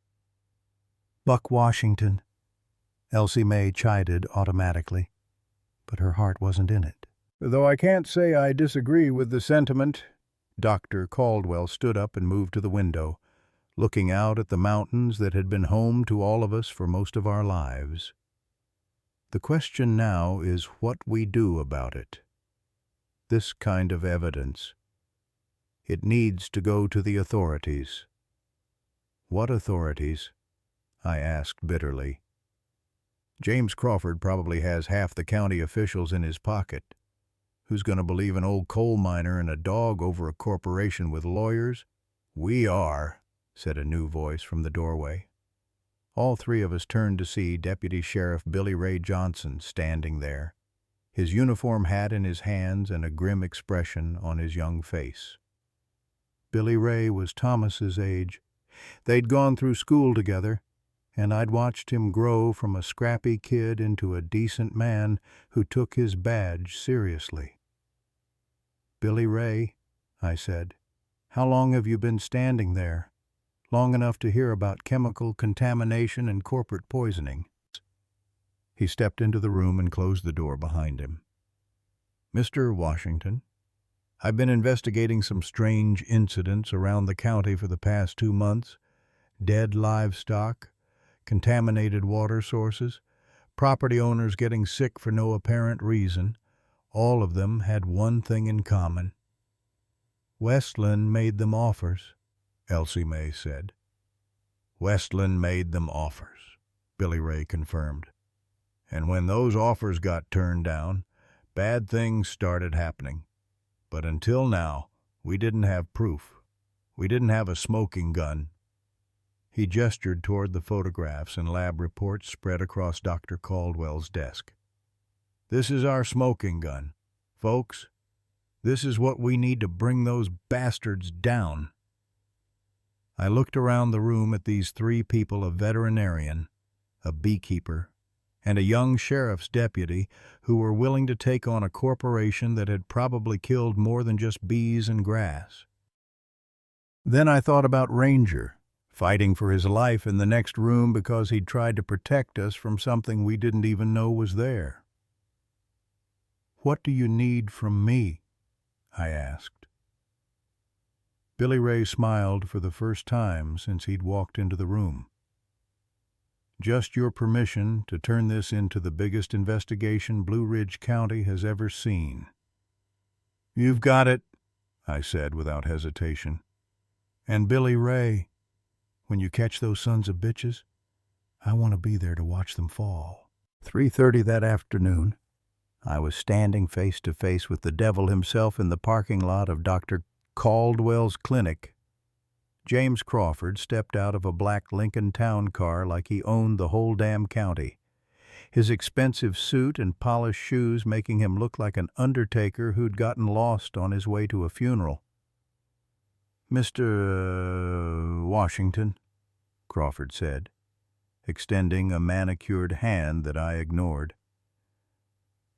Buck Washington." Elsie May chided automatically, but her heart wasn't in it. "Though I can't say I disagree with the sentiment." Dr. Caldwell stood up and moved to the window, looking out at the mountains that had been home to all of us for most of our lives. "The question now is what we do about it. This kind of evidence. It needs to go to the authorities." "What authorities?" I asked bitterly. "James Crawford probably has half the county officials in his pocket. Who's going to believe an old coal miner and a dog over a corporation with lawyers?" "We are," said a new voice from the doorway. All three of us turned to see Deputy Sheriff Billy Ray Johnson standing there, his uniform hat in his hands and a grim expression on his young face. Billy Ray was Thomas's age. They'd gone through school together, and I'd watched him grow from a scrappy kid into a decent man who took his badge seriously. "Billy Ray," I said, "how long have you been standing there? Long enough to hear about chemical contamination and corporate poisoning." He stepped into the room and closed the door behind him. "Mr. Washington, I've been investigating some strange incidents around the county for the past 2 months. Dead livestock, contaminated water sources, property owners getting sick for no apparent reason. All of them had one thing in common. Westland made them offers," Elsie May said. "Westland made them offers," Billy Ray confirmed. "And when those offers got turned down, bad things started happening. But until now, we didn't have proof. We didn't have a smoking gun." He gestured toward the photographs and lab reports spread across Dr. Caldwell's desk. "This is our smoking gun. Folks, this is what we need to bring those bastards down." I looked around the room at these three people: a veterinarian, a beekeeper, and a young sheriff's deputy who were willing to take on a corporation that had probably killed more than just bees and grass. Then I thought about Ranger, fighting for his life in the next room because he'd tried to protect us from something we didn't even know was there. "What do you need from me?" I asked. Billy Ray smiled for the first time since he'd walked into the room. "Just your permission to turn this into the biggest investigation Blue Ridge County has ever seen." "You've got it," I said without hesitation. "And Billy Ray, when you catch those sons of bitches, I want to be there to watch them fall." 3:30 that afternoon, I was standing face to face with the devil himself in the parking lot of Dr. Caldwell's clinic. James Crawford stepped out of a black Lincoln Town car like he owned the whole damn county, his expensive suit and polished shoes making him look like an undertaker who'd gotten lost on his way to a funeral. "Mr. Washington," Crawford said, extending a manicured hand that I ignored.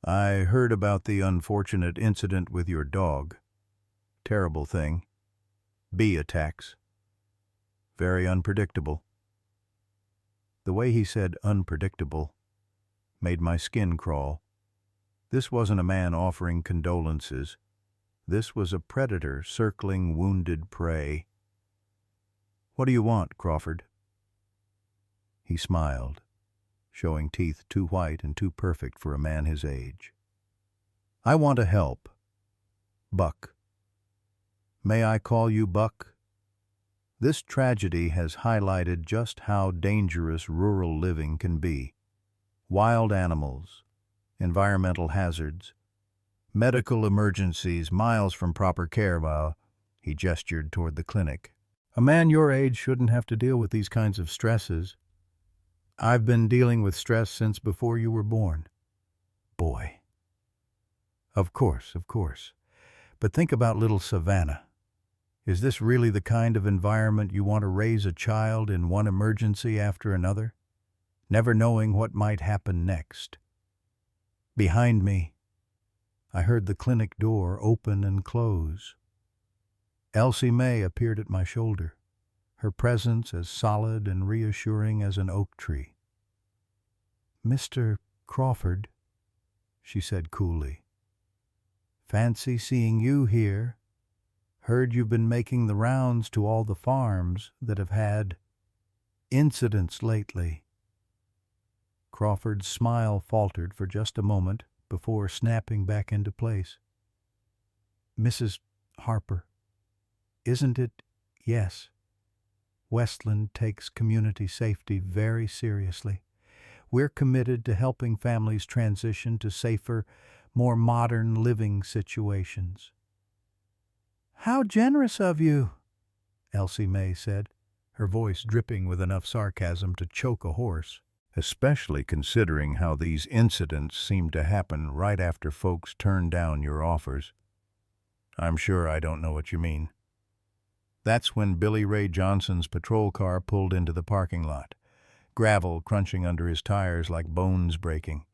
"I heard about the unfortunate incident with your dog. Terrible thing. Bee attacks. Very unpredictable." The way he said unpredictable made my skin crawl. This wasn't a man offering condolences. This was a predator circling wounded prey. "What do you want, Crawford?" He smiled, showing teeth too white and too perfect for a man his age. "I want to help. Buck. May I call you Buck? This tragedy has highlighted just how dangerous rural living can be. Wild animals, environmental hazards, medical emergencies miles from proper care. He gestured toward the clinic. A man your age shouldn't have to deal with these kinds of stresses. I've been dealing with stress since before you were born. Boy. Of course. But think about little Savannah. Is this really the kind of environment you want to raise a child in, one emergency after another, never knowing what might happen next? Behind me, I heard the clinic door open and close. Elsie May appeared at my shoulder, her presence as solid and reassuring as an oak tree. "Mr. Crawford," she said coolly. "Fancy seeing you here. Heard you've been making the rounds to all the farms that have had incidents lately." Crawford's smile faltered for just a moment before snapping back into place. "Mrs. Harper, isn't it?" "Yes. Westland takes community safety very seriously. We're committed to helping families transition to safer, more modern living situations." "How generous of you," Elsie May said, her voice dripping with enough sarcasm to choke a horse. "Especially considering how these incidents seem to happen right after folks turn down your offers." "I'm sure I don't know what you mean." That's when Billy Ray Johnson's patrol car pulled into the parking lot, gravel crunching under his tires like bones breaking.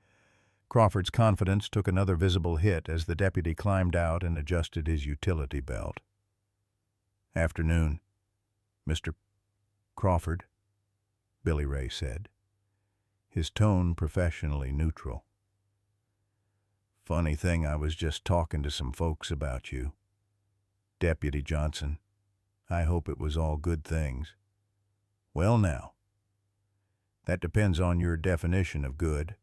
Crawford's confidence took another visible hit as the deputy climbed out and adjusted his utility belt. "Afternoon, Mr. Crawford," Billy Ray said, his tone professionally neutral. "Funny thing, I was just talking to some folks about you. Deputy Johnson, I hope it was all good things." "Well now, that depends on your definition of good."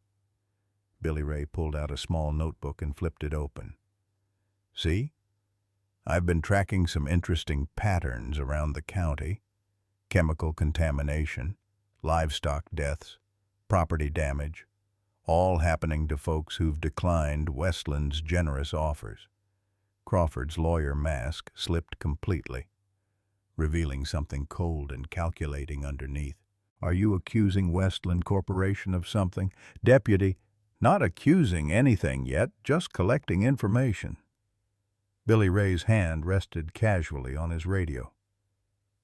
Billy Ray pulled out a small notebook and flipped it open. "See? I've been tracking some interesting patterns around the county. Chemical contamination, livestock deaths, property damage, all happening to folks who've declined Westland's generous offers." Crawford's lawyer mask slipped completely, revealing something cold and calculating underneath. "Are you accusing Westland Corporation of something?" "Deputy, not accusing anything yet, just collecting information." Billy Ray's hand rested casually on his radio.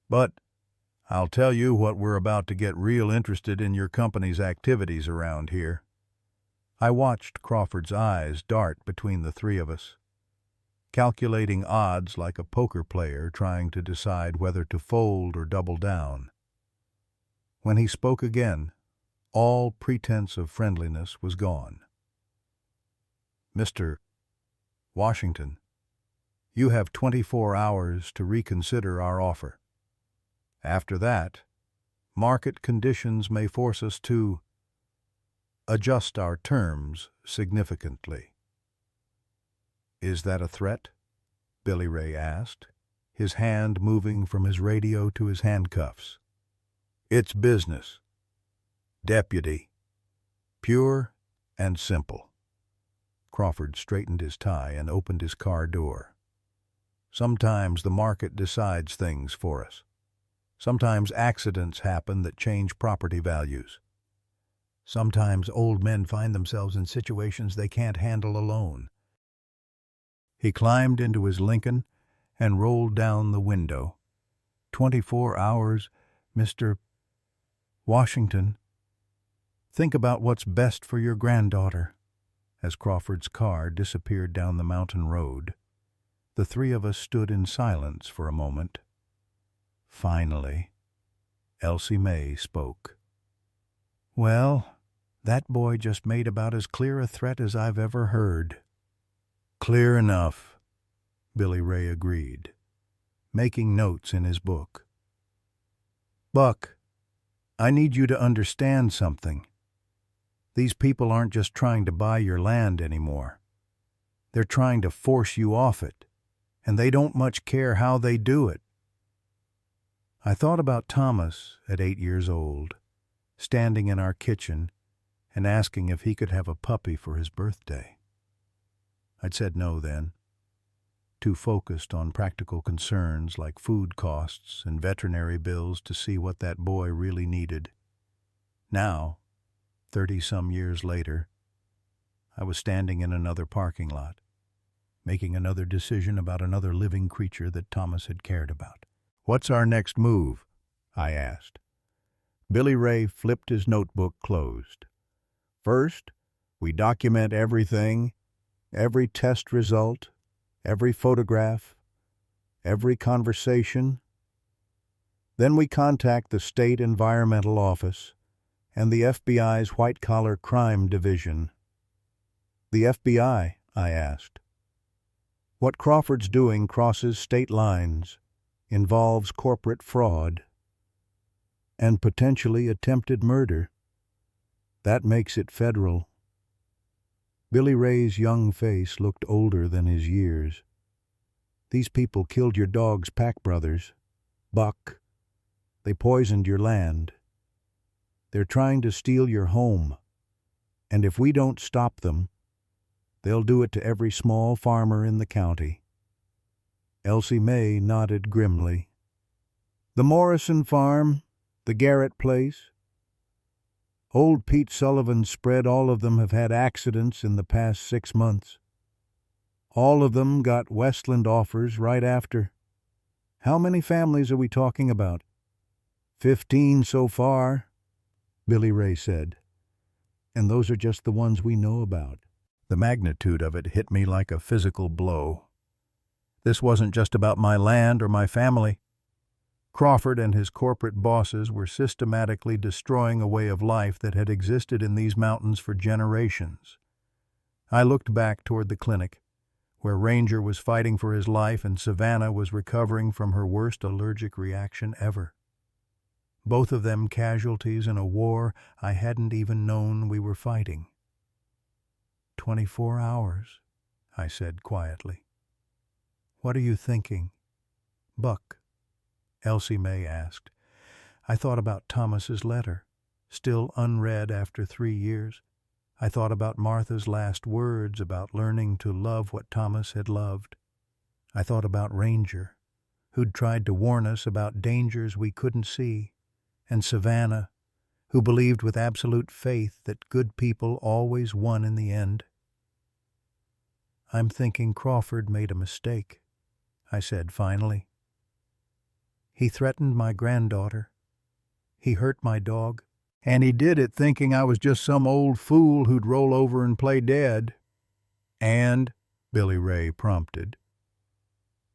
"But I'll tell you what, we're about to get real interested in your company's activities around here." I watched Crawford's eyes dart between the three of us, calculating odds like a poker player trying to decide whether to fold or double down. When he spoke again, all pretense of friendliness was gone. "Mr. Washington, you have 24 hours to reconsider our offer. After that, market conditions may force us to adjust our terms significantly." "Is that a threat?" Billy Ray asked, his hand moving from his radio to his handcuffs. "It's business, deputy. Pure and simple." Crawford straightened his tie and opened his car door. "Sometimes the market decides things for us. Sometimes accidents happen that change property values. Sometimes old men find themselves in situations they can't handle alone." He climbed into his Lincoln and rolled down the window. 24 hours, Mr. Washington. Think about what's best for your granddaughter." As Crawford's car disappeared down the mountain road, the three of us stood in silence for a moment. Finally, Elsie May spoke. "Well, that boy just made about as clear a threat as I've ever heard." "Clear enough," Billy Ray agreed, making notes in his book. "Buck, I need you to understand something. These people aren't just trying to buy your land anymore. They're trying to force you off it, and they don't much care how they do it." I thought about Thomas at 8 years old, standing in our kitchen and asking if he could have a puppy for his birthday. I'd said no then. too focused on practical concerns like food costs and veterinary bills to see what that boy really needed. Now, 30-some years later, I was standing in another parking lot, making another decision about another living creature that Thomas had cared about. "What's our next move?" I asked. Billy Ray flipped his notebook closed. "First, we document everything, every test result, every photograph, every conversation. Then we contact the State Environmental Office and the FBI's White-Collar Crime Division." "The FBI?" I asked. "What Crawford's doing crosses state lines, involves corporate fraud, and potentially attempted murder. That makes it federal." Billy Ray's young face looked older than his years. "These people killed your dog's pack brothers, Buck. They poisoned your land. They're trying to steal your home. And if we don't stop them, they'll do it to every small farmer in the county." Elsie May nodded grimly. "The Morrison farm, the Garrett place. Old Pete Sullivan's spread, all of them have had accidents in the past 6 months. All of them got Westland offers right after. How many families are we talking about?" 15 so far, Billy Ray said. "And those are just the ones we know about." The magnitude of it hit me like a physical blow. This wasn't just about my land or my family. Crawford and his corporate bosses were systematically destroying a way of life that had existed in these mountains for generations. I looked back toward the clinic, where Ranger was fighting for his life and Savannah was recovering from her worst allergic reaction ever. Both of them casualties in a war I hadn't even known we were fighting. 24 hours, I said quietly. "What are you thinking?" "Buck," Elsie May asked. I thought about Thomas's letter, still unread after 3 years. I thought about Martha's last words about learning to love what Thomas had loved. I thought about Ranger, who'd tried to warn us about dangers we couldn't see, and Savannah, who believed with absolute faith that good people always won in the end. "I'm thinking Crawford made a mistake," I said finally. "He threatened my granddaughter. He hurt my dog. And he did it thinking I was just some old fool who'd roll over and play dead." "And?" Billy Ray prompted.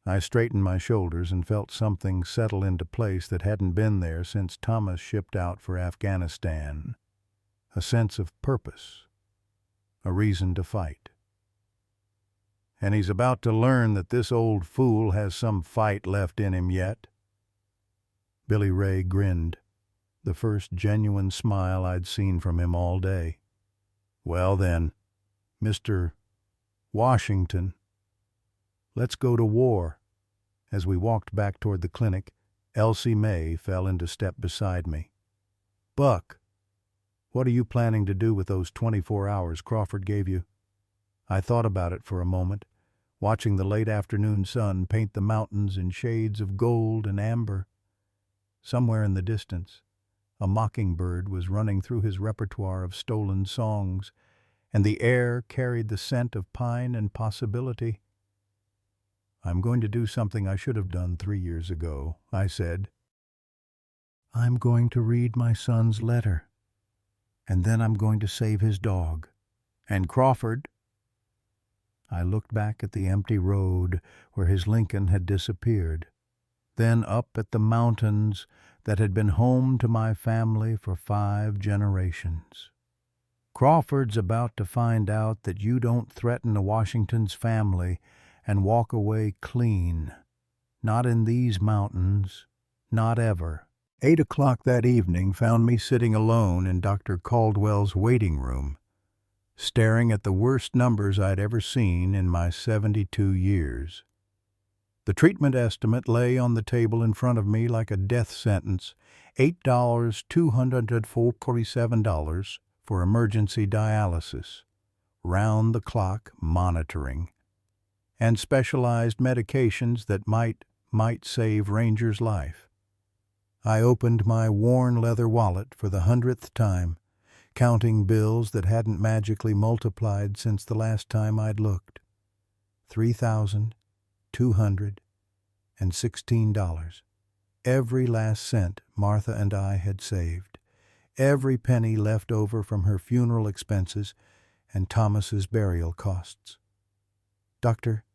I straightened my shoulders and felt something settle into place that hadn't been there since Thomas shipped out for Afghanistan. A sense of purpose. A reason to fight. "And he's about to learn that this old fool has some fight left in him yet." Billy Ray grinned, the first genuine smile I'd seen from him all day. "Well then, Mr. Washington, let's go to war." As we walked back toward the clinic, Elsie May fell into step beside me. "Buck, what are you planning to do with those 24 hours Crawford gave you?" I thought about it for a moment, watching the late afternoon sun paint the mountains in shades of gold and amber. Somewhere in the distance, a mockingbird was running through his repertoire of stolen songs, and the air carried the scent of pine and possibility. "I'm going to do something I should have done 3 years ago," I said. "I'm going to read my son's letter, and then I'm going to save his dog. And Crawford—" I looked back at the empty road where his Lincoln had disappeared, then up at the mountains that had been home to my family for 5 generations. "Crawford's about to find out that you don't threaten a Washington's family and walk away clean. Not in these mountains. Not ever." 8 o'clock that evening found me sitting alone in Dr. Caldwell's waiting room, staring at the worst numbers I'd ever seen in my 72 years. The treatment estimate lay on the table in front of me like a death sentence, $8,247 for emergency dialysis, round-the-clock monitoring. and specialized medications that might save Ranger's life. I opened my worn leather wallet for the 100th time, counting bills that hadn't magically multiplied since the last time I'd looked. $3,216. Every last cent Martha and I had saved. Every penny left over from her funeral expenses and Thomas's burial costs. "Dr.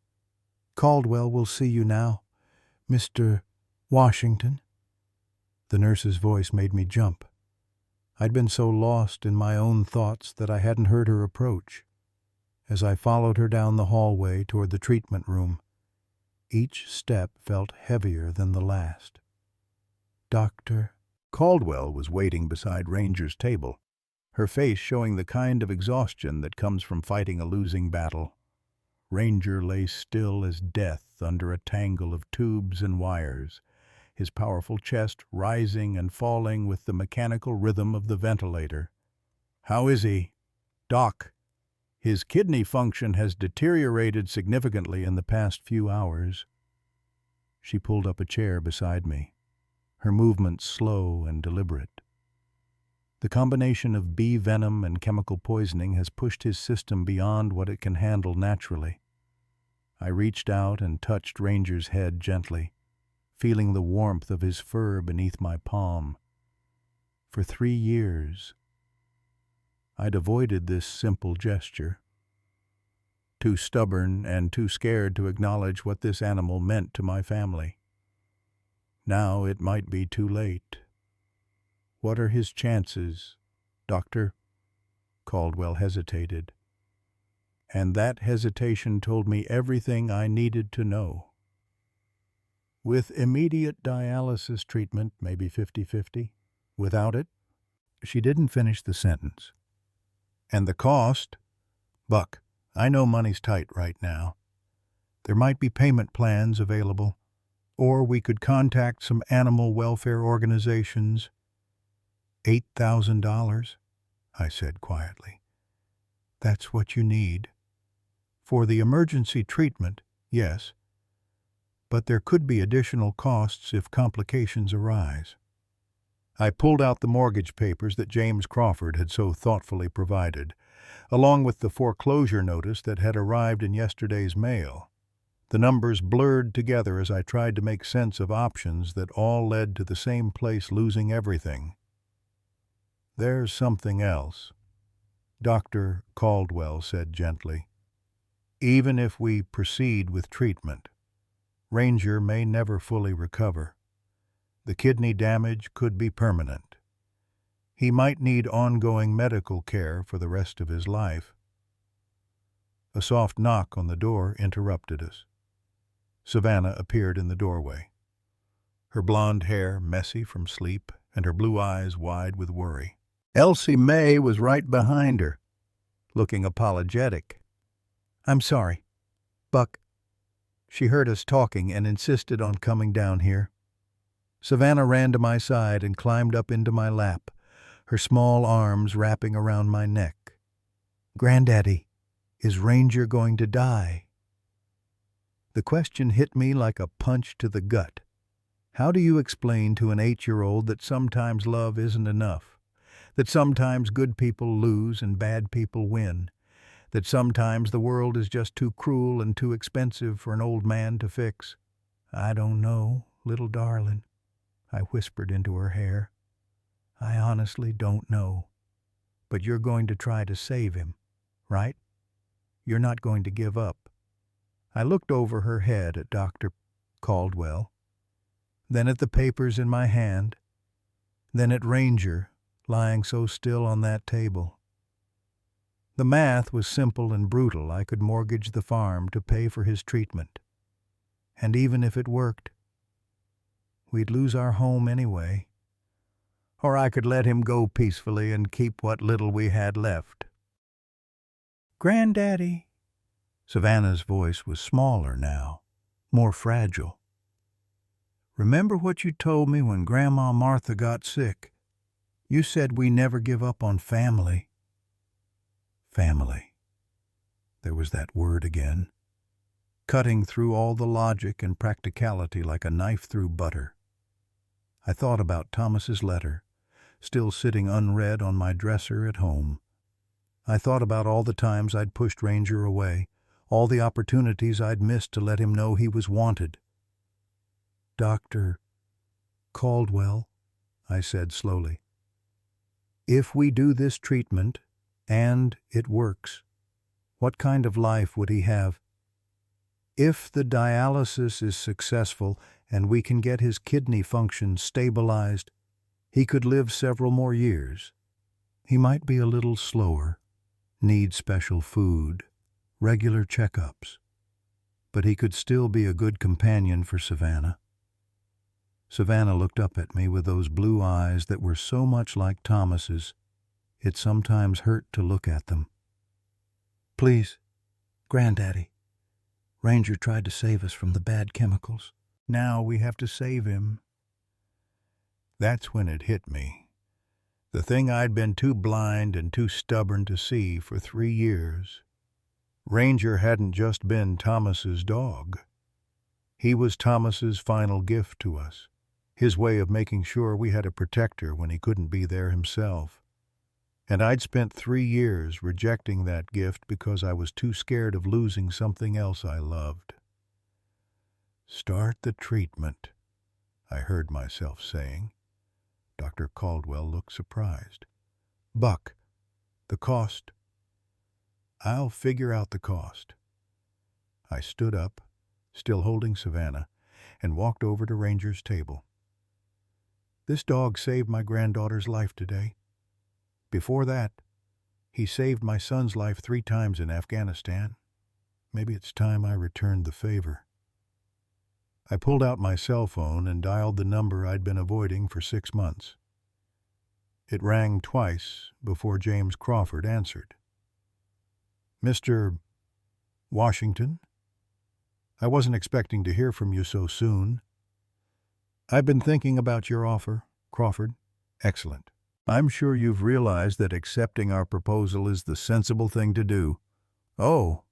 Caldwell will see you now, Mr. Washington." The nurse's voice made me jump. I'd been so lost in my own thoughts that I hadn't heard her approach. As I followed her down the hallway toward the treatment room, each step felt heavier than the last. Dr. Caldwell was waiting beside Ranger's table, her face showing the kind of exhaustion that comes from fighting a losing battle. Ranger lay still as death under a tangle of tubes and wires, his powerful chest rising and falling with the mechanical rhythm of the ventilator. "How is he?" "Doc, his kidney function has deteriorated significantly in the past few hours." She pulled up a chair beside me, her movements slow and deliberate. The combination of bee venom and chemical poisoning has pushed his system beyond what it can handle naturally. I reached out and touched Ranger's head gently, feeling the warmth of his fur beneath my palm. For 3 years, I'd avoided this simple gesture, too stubborn and too scared to acknowledge what this animal meant to my family. Now it might be too late. "What are his chances, Doctor?" Caldwell hesitated, and that hesitation told me everything I needed to know. "With immediate dialysis treatment, maybe 50-50. Without it," she didn't finish the sentence. "And the cost?" "Buck, I know money's tight right now. There might be payment plans available, or we could contact some animal welfare organizations." $8,000, I said quietly. "That's what you need. For the emergency treatment, yes, but there could be additional costs if complications arise." I pulled out the mortgage papers that James Crawford had so thoughtfully provided, along with the foreclosure notice that had arrived in yesterday's mail. The numbers blurred together as I tried to make sense of options that all led to the same place losing everything. "There's something else," Dr. Caldwell said gently. "Even if we proceed with treatment, Ranger may never fully recover. The kidney damage could be permanent. He might need ongoing medical care for the rest of his life." A soft knock on the door interrupted us. Savannah appeared in the doorway, her blonde hair messy from sleep and her blue eyes wide with worry. Elsie May was right behind her, looking apologetic. "I'm sorry, Buck." She heard us talking and insisted on coming down here. Savannah ran to my side and climbed up into my lap, her small arms wrapping around my neck. "Granddaddy, is Ranger going to die?" The question hit me like a punch to the gut. How do you explain to an 8-year-old that sometimes love isn't enough? That sometimes good people lose and bad people win? That sometimes the world is just too cruel and too expensive for an old man to fix? "I don't know, little darling," I whispered into her hair. "I honestly don't know. But you're going to try to save him, right? You're not going to give up." I looked over her head at Dr. Caldwell, then at the papers in my hand, then at Ranger lying so still on that table. The math was simple and brutal. I could mortgage the farm to pay for his treatment. And even if it worked, we'd lose our home anyway. Or I could let him go peacefully and keep what little we had left. "Granddaddy." Savannah's voice was smaller now, more fragile. "Remember what you told me when Grandma Martha got sick? You said we never give up on family." Family. There was that word again. cutting through all the logic and practicality like a knife through butter. I thought about Thomas's letter, still sitting unread on my dresser at home. I thought about all the times I'd pushed Ranger away, all the opportunities I'd missed to let him know he was wanted. "Dr. Caldwell," I said slowly, "if we do this treatment, and it works, what kind of life would he have? If the dialysis is successful and we can get his kidney function stabilized, he could live several more years. He might be a little slower, need special food, regular checkups, but he could still be a good companion for Savannah." Savannah looked up at me with those blue eyes that were so much like Thomas's, it sometimes hurt to look at them. "Please, Granddaddy, Ranger tried to save us from the bad chemicals. Now we have to save him." That's when it hit me. The thing I'd been too blind and too stubborn to see for 3 years. Ranger hadn't just been Thomas's dog. He was Thomas's final gift to us, his way of making sure we had a protector when he couldn't be there himself. And I'd spent 3 years rejecting that gift because I was too scared of losing something else I loved. "Start the treatment," I heard myself saying. Dr. Caldwell looked surprised. "Buck, the cost?" "I'll figure out the cost." I stood up, still holding Savannah, and walked over to Ranger's table. "This dog saved my granddaughter's life today. Before that, he saved my son's life 3 times in Afghanistan. Maybe it's time I returned the favor." I pulled out my cell phone and dialed the number I'd been avoiding for 6 months. It rang twice before James Crawford answered. "Mr. Washington? I wasn't expecting to hear from you so soon." "I've been thinking about your offer, Crawford." "Excellent. I'm sure you've realized that accepting our proposal is the sensible thing to do." "Oh,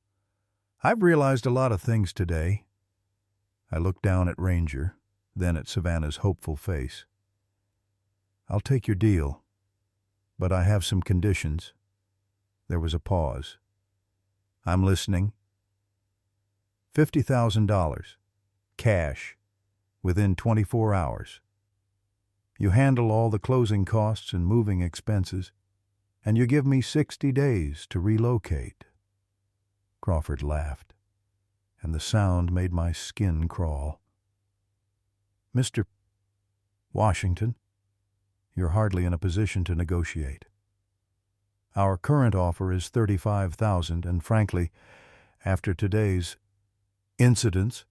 I've realized a lot of things today." I looked down at Ranger, then at Savannah's hopeful face. "I'll take your deal, but I have some conditions." There was a pause. "I'm listening." $50,000, cash, within 24 hours. You handle all the closing costs and moving expenses, and you give me 60 days to relocate." Crawford laughed, and the sound made my skin crawl. "Mr. Washington, you're hardly in a position to negotiate. Our current offer is $35,000, and frankly, after today's incidents,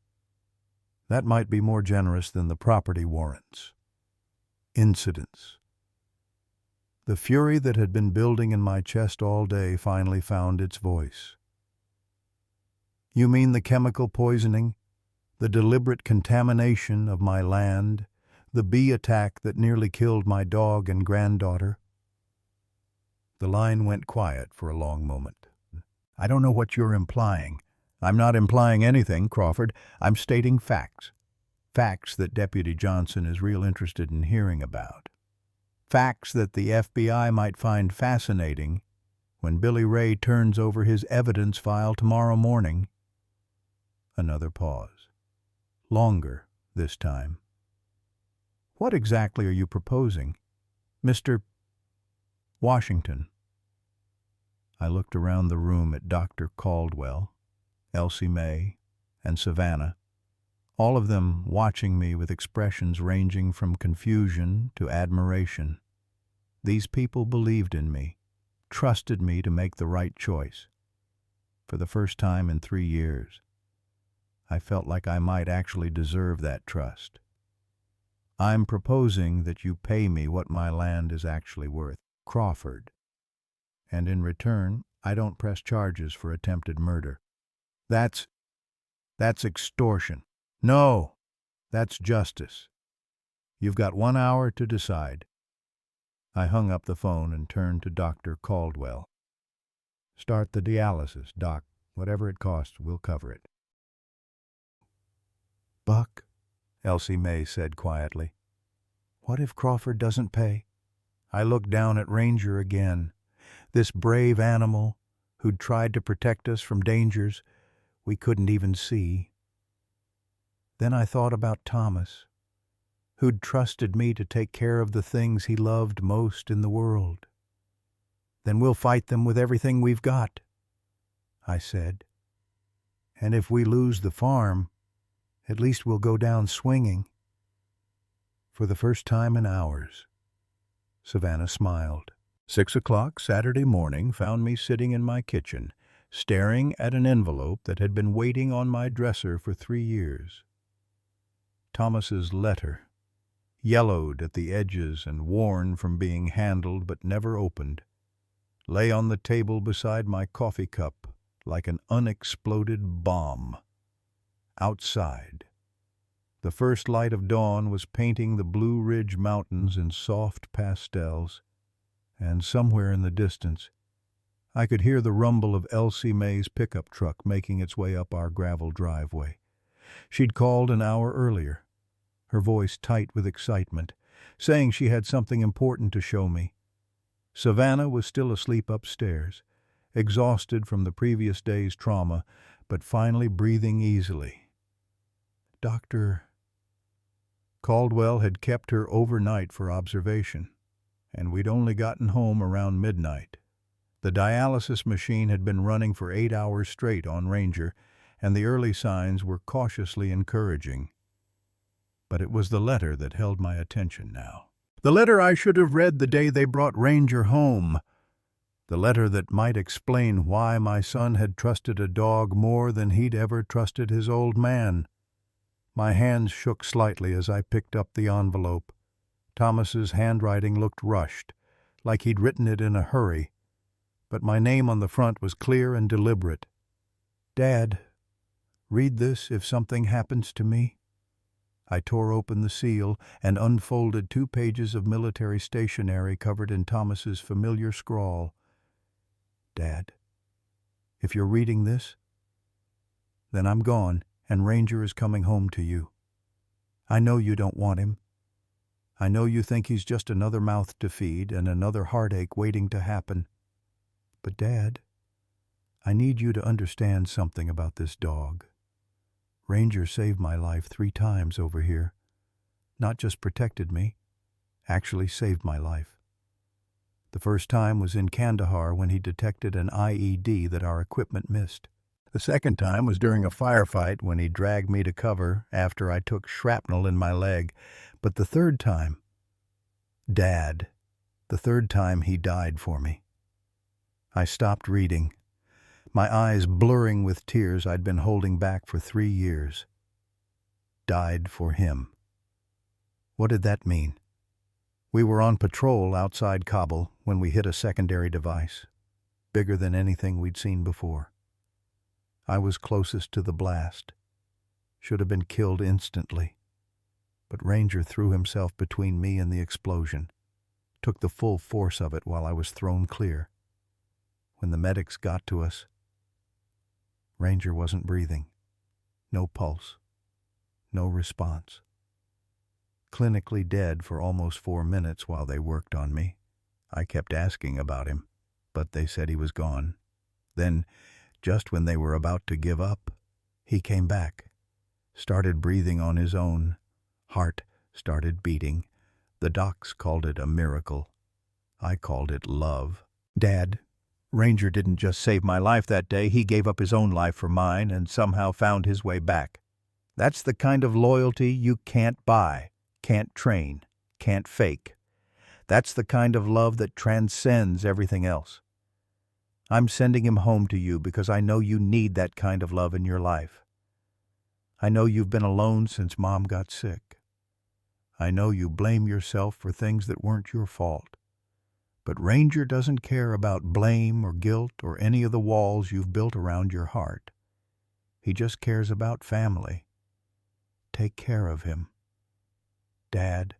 that might be more generous than the property warrants." Incidents. The fury that had been building in my chest all day finally found its voice. "You mean the chemical poisoning, the deliberate contamination of my land, the bee attack that nearly killed my dog and granddaughter?" The line went quiet for a long moment. "I don't know what you're implying." "I'm not implying anything, Crawford. I'm stating facts. Facts that Deputy Johnson is real interested in hearing about. Facts that the FBI might find fascinating when Billy Ray turns over his evidence file tomorrow morning." Another pause. Longer this time. "What exactly are you proposing, Mr. Washington?" I looked around the room at Dr. Caldwell, Elsie May, and Savannah, all of them watching me with expressions ranging from confusion to admiration. These people believed in me, trusted me to make the right choice. For the first time in 3 years, I felt like I might actually deserve that trust. "I'm proposing that you pay me what my land is actually worth, Crawford. And in return, I don't press charges for attempted murder." That's extortion." "No, that's justice. You've got 1 hour to decide." I hung up the phone and turned to Dr. Caldwell. "Start the dialysis, Doc. Whatever it costs, we'll cover it." Buck, Elsie May said quietly, what if Crawford doesn't pay? I looked down at Ranger again, this brave animal who'd tried to protect us from dangers we couldn't even see. Then I thought about Thomas, who'd trusted me to take care of the things he loved most in the world. Then we'll fight them with everything we've got, I said. And if we lose the farm, at least we'll go down swinging. For the first time in hours, Savannah smiled. 6 o'clock Saturday morning found me sitting in my kitchen, staring at an envelope that had been waiting on my dresser for 3 years. Thomas's letter, yellowed at the edges and worn from being handled but never opened, lay on the table beside my coffee cup like an unexploded bomb. Outside, the first light of dawn was painting the Blue Ridge Mountains in soft pastels, and somewhere in the distance, I could hear the rumble of Elsie May's pickup truck making its way up our gravel driveway. She'd called an hour earlier, her voice tight with excitement, saying she had something important to show me. Savannah was still asleep upstairs, exhausted from the previous day's trauma, but finally breathing easily. Dr. Caldwell had kept her overnight for observation, and we'd only gotten home around midnight. The dialysis machine had been running for 8 hours straight on Ranger, and the early signs were cautiously encouraging. But it was the letter that held my attention now. The letter I should have read the day they brought Ranger home. The letter that might explain why my son had trusted a dog more than he'd ever trusted his old man. My hands shook slightly as I picked up the envelope. Thomas's handwriting looked rushed, like he'd written it in a hurry, but my name on the front was clear and deliberate. Dad, read this if something happens to me. I tore open the seal and unfolded 2 pages of military stationery covered in Thomas's familiar scrawl. Dad, if you're reading this, then I'm gone and Ranger is coming home to you. I know you don't want him. I know you think he's just another mouth to feed and another heartache waiting to happen. But Dad, I need you to understand something about this dog. Ranger saved my life 3 times over here. Not just protected me, actually saved my life. The first time was in Kandahar when he detected an IED that our equipment missed. The second time was during a firefight when he dragged me to cover after I took shrapnel in my leg. But the third time, Dad, the third time he died for me. I stopped reading, my eyes blurring with tears I'd been holding back for 3 years. Died for him. What did that mean? We were on patrol outside Kabul when we hit a secondary device, bigger than anything we'd seen before. I was closest to the blast. Should have been killed instantly. But Ranger threw himself between me and the explosion, took the full force of it while I was thrown clear. When the medics got to us, Ranger wasn't breathing. No pulse. No response. Clinically dead for almost 4 minutes while they worked on me. I kept asking about him, but they said he was gone. Then, just when they were about to give up, he came back, started breathing on his own. Heart started beating. The docs called it a miracle. I called it love. Dad, Ranger didn't just save my life that day, he gave up his own life for mine and somehow found his way back. That's the kind of loyalty you can't buy, can't train, can't fake. That's the kind of love that transcends everything else. I'm sending him home to you because I know you need that kind of love in your life. I know you've been alone since Mom got sick. I know you blame yourself for things that weren't your fault. But Ranger doesn't care about blame or guilt or any of the walls you've built around your heart. He just cares about family. Take care of him. Dad,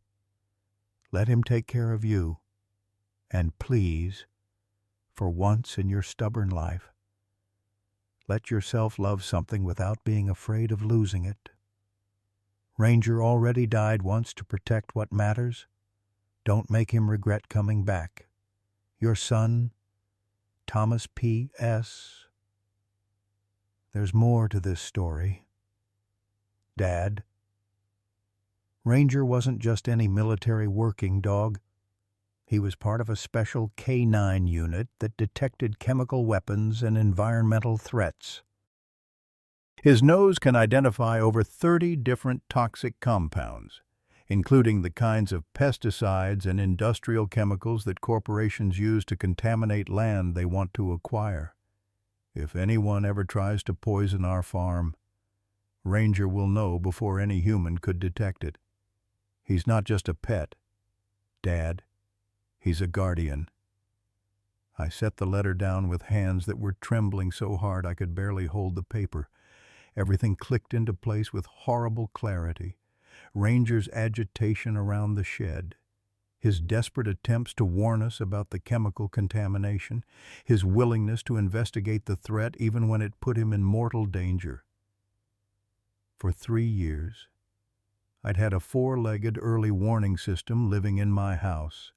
let him take care of you. And please, for once in your stubborn life, let yourself love something without being afraid of losing it. Ranger already died once to protect what matters. Don't make him regret coming back. Your son, Thomas P.S. There's more to this story. Dad. Ranger wasn't just any military working dog. He was part of a special K-9 unit that detected chemical weapons and environmental threats. His nose can identify over 30 different toxic compounds, including the kinds of pesticides and industrial chemicals that corporations use to contaminate land they want to acquire. If anyone ever tries to poison our farm, Ranger will know before any human could detect it. He's not just a pet, Dad. He's a guardian. I set the letter down with hands that were trembling so hard I could barely hold the paper. Everything clicked into place with horrible clarity. Ranger's agitation around the shed, his desperate attempts to warn us about the chemical contamination, his willingness to investigate the threat even when it put him in mortal danger. For 3 years, I'd had a 4-legged early warning system living in my house,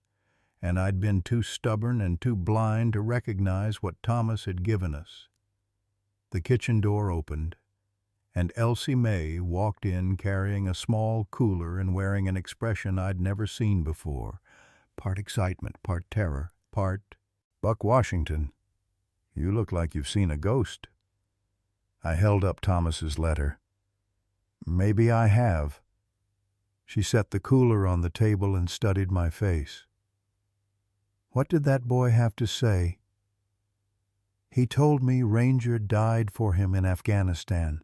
and I'd been too stubborn and too blind to recognize what Thomas had given us. The kitchen door opened, and Elsie May walked in carrying a small cooler and wearing an expression I'd never seen before, part excitement, part terror, part, "Buck Washington, you look like you've seen a ghost." I held up Thomas's letter. "Maybe I have." She set the cooler on the table and studied my face. "What did that boy have to say?" "He told me Ranger died for him in Afghanistan.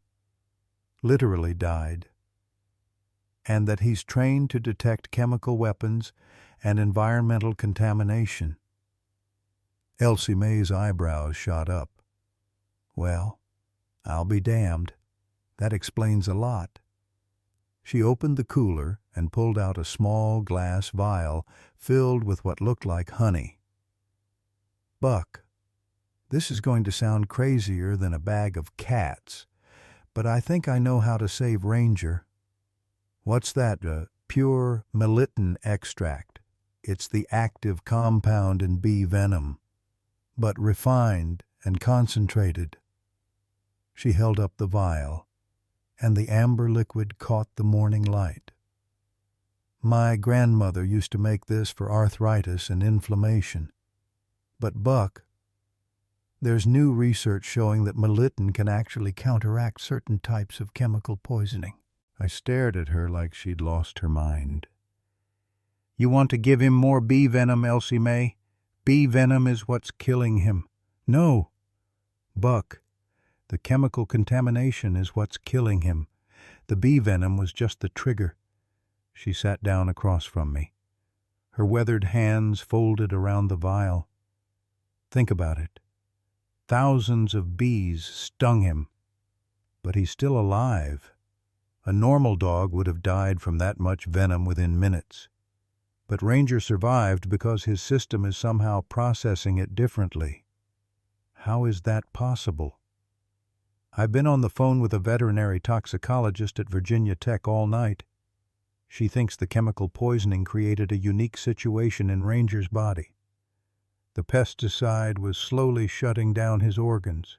Literally died. And that he's trained to detect chemical weapons and environmental contamination." Elsie May's eyebrows shot up. "Well, I'll be damned. That explains a lot." She opened the cooler and pulled out a small glass vial filled with what looked like honey. "Buck, this is going to sound crazier than a bag of cats, but I think I know how to save Ranger." "What's that?" "Pure melittin extract. It's the active compound in bee venom, but refined and concentrated." She held up the vial, and the amber liquid caught the morning light. "My grandmother used to make this for arthritis and inflammation. But Buck, there's new research showing that melittin can actually counteract certain types of chemical poisoning." I stared at her like she'd lost her mind. "You want to give him more bee venom, Elsie May? Bee venom is what's killing him." "No, Buck, the chemical contamination is what's killing him. The bee venom was just the trigger." She sat down across from me, her weathered hands folded around the vial. "Think about it. Thousands of bees stung him, but he's still alive. A normal dog would have died from that much venom within minutes. But Ranger survived because his system is somehow processing it differently. How is that possible?" "I've been on the phone with a veterinary toxicologist at Virginia Tech all night. She thinks the chemical poisoning created a unique situation in Ranger's body. The pesticide was slowly shutting down his organs,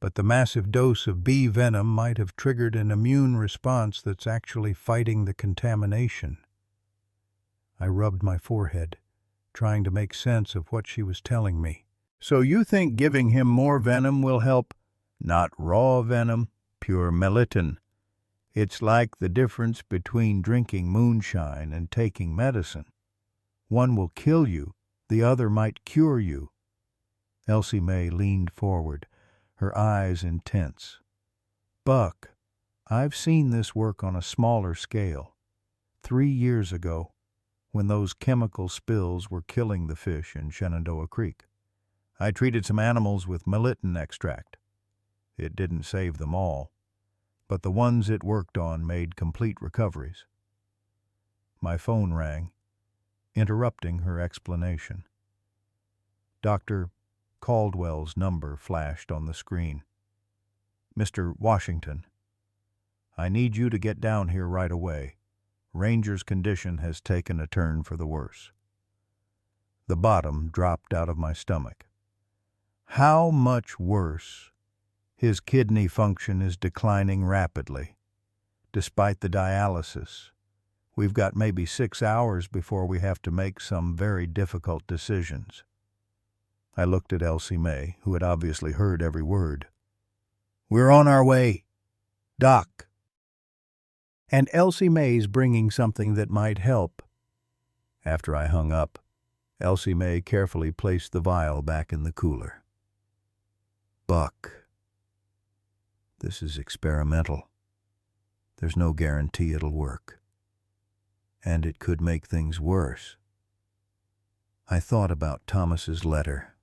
but the massive dose of bee venom might have triggered an immune response that's actually fighting the contamination." I rubbed my forehead, trying to make sense of what she was telling me. "So you think giving him more venom will help?" "Not raw venom, pure melittin. It's like the difference between drinking moonshine and taking medicine. One will kill you, the other might cure you." Elsie May leaned forward, her eyes intense. "Buck, I've seen this work on a smaller scale. 3 years ago, when those chemical spills were killing the fish in Shenandoah Creek. I treated some animals with melittin extract. It didn't save them all, but the ones it worked on made complete recoveries." My phone rang, interrupting her explanation. Dr. Caldwell's number flashed on the screen. "Mr. Washington." I need you to get down here right away. Ranger's condition has taken a turn for the worse." The bottom dropped out of my stomach. How much worse? His kidney function is declining rapidly. Despite the dialysis, we've got maybe 6 hours before we have to make some very difficult decisions. I looked at Elsie May, who had obviously heard every word. "We're on our way. Doc." "And Elsie May's bringing something that might help." After I hung up, Elsie May carefully placed the vial back in the cooler. "Buck, this is experimental. There's no guarantee it'll work. And it could make things worse." I thought about Thomas's letter,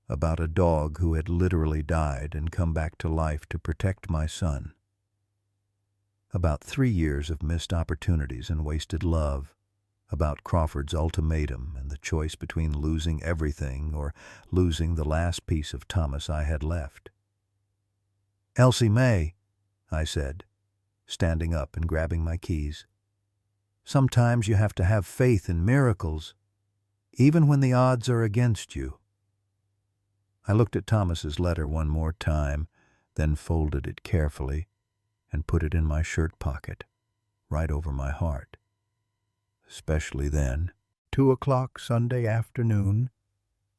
about a dog who had literally died and come back to life to protect my son, about 3 years of missed opportunities and wasted love, about Crawford's ultimatum and the choice between losing everything or losing the last piece of Thomas I had left. "Elsie May," I said, standing up and grabbing my keys. "Sometimes you have to have faith in miracles, even when the odds are against you." I looked at Thomas's letter one more time, then folded it carefully and put it in my shirt pocket, right over my heart. Especially then, 2 o'clock Sunday afternoon,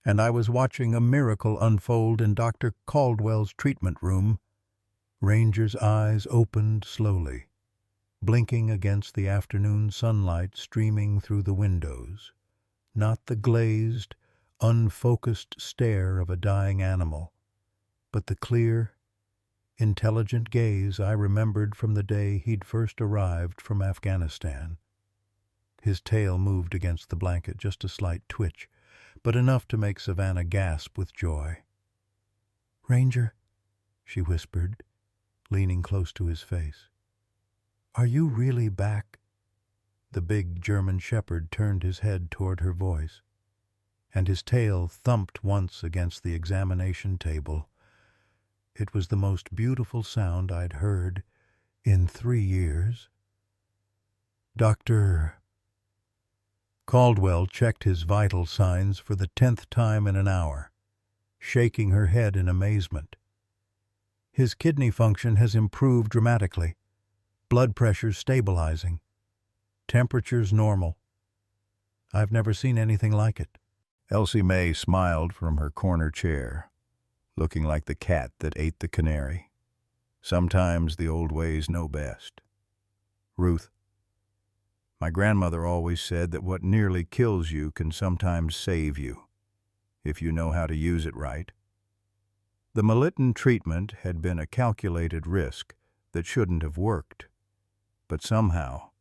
and I was watching a miracle unfold in Dr. Caldwell's treatment room. Ranger's eyes opened slowly, blinking against the afternoon sunlight streaming through the windows, not the glazed, unfocused stare of a dying animal, but the clear, intelligent gaze I remembered from the day he'd first arrived from Afghanistan. His tail moved against the blanket, just a slight twitch, but enough to make Savannah gasp with joy. "Ranger," she whispered, leaning close to his face, "are you really back?" The big German shepherd turned his head toward her voice, and his tail thumped once against the examination table. It was the most beautiful sound I'd heard in 3 years. "Dr." Caldwell checked his vital signs for the 10th time in an hour, shaking her head in amazement. "His kidney function has improved dramatically. Blood pressure's stabilizing. Temperature's normal. I've never seen anything like it." Elsie May smiled from her corner chair, looking like the cat that ate the canary. "Sometimes the old ways know best. Ruth, my grandmother always said that what nearly kills you can sometimes save you, if you know how to use it right." The Meliton treatment had been a calculated risk that shouldn't have worked, but somehow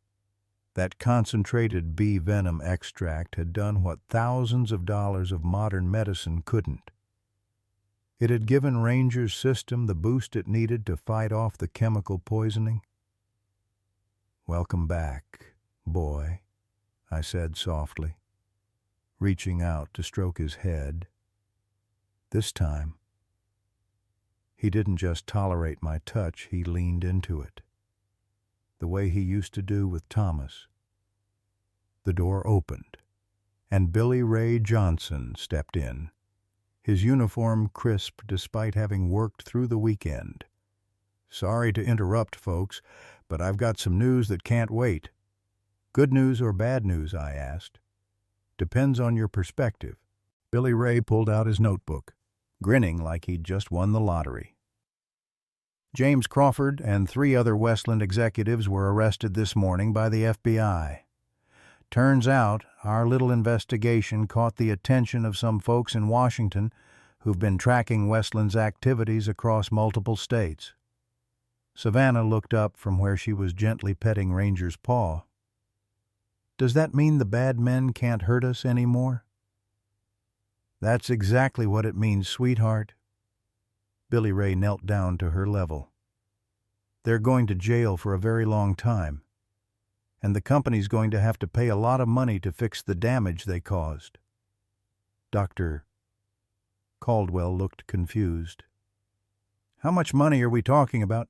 that concentrated bee venom extract had done what thousands of dollars of modern medicine couldn't. It had given Ranger's system the boost it needed to fight off the chemical poisoning. "Welcome back, boy," I said softly, reaching out to stroke his head. This time, he didn't just tolerate my touch, he leaned into it, the way he used to do with Thomas. The door opened, and Billy Ray Johnson stepped in, his uniform crisp despite having worked through the weekend. "Sorry to interrupt, folks, but I've got some news that can't wait." "Good news or bad news?" I asked. "Depends on your perspective." Billy Ray pulled out his notebook, grinning like he'd just won the lottery. "James Crawford and 3 other Westland executives were arrested this morning by the FBI. Turns out our little investigation caught the attention of some folks in Washington who've been tracking Westland's activities across multiple states." Savannah looked up from where she was gently petting Ranger's paw. "Does that mean the bad men can't hurt us anymore?" "That's exactly what it means, sweetheart." Billy Ray knelt down to her level. "They're going to jail for a very long time, and the company's going to have to pay a lot of money to fix the damage they caused." Dr. Caldwell looked confused. "How much money are we talking about?"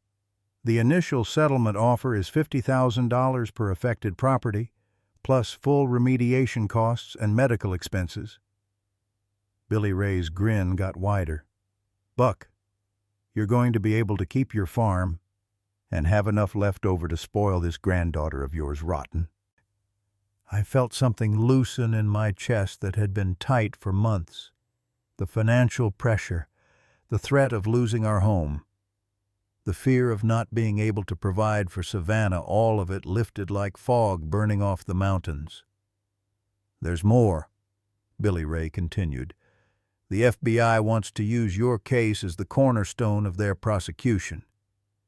The initial settlement offer is $50,000 per affected property, plus full remediation costs and medical expenses. Billy Ray's grin got wider. Buck, you're going to be able to keep your farm and have enough left over to spoil this granddaughter of yours rotten. I felt something loosen in my chest that had been tight for months. The financial pressure, the threat of losing our home, the fear of not being able to provide for Savannah, all of it lifted like fog burning off the mountains. There's more, Billy Ray continued. The FBI wants to use your case as the cornerstone of their prosecution.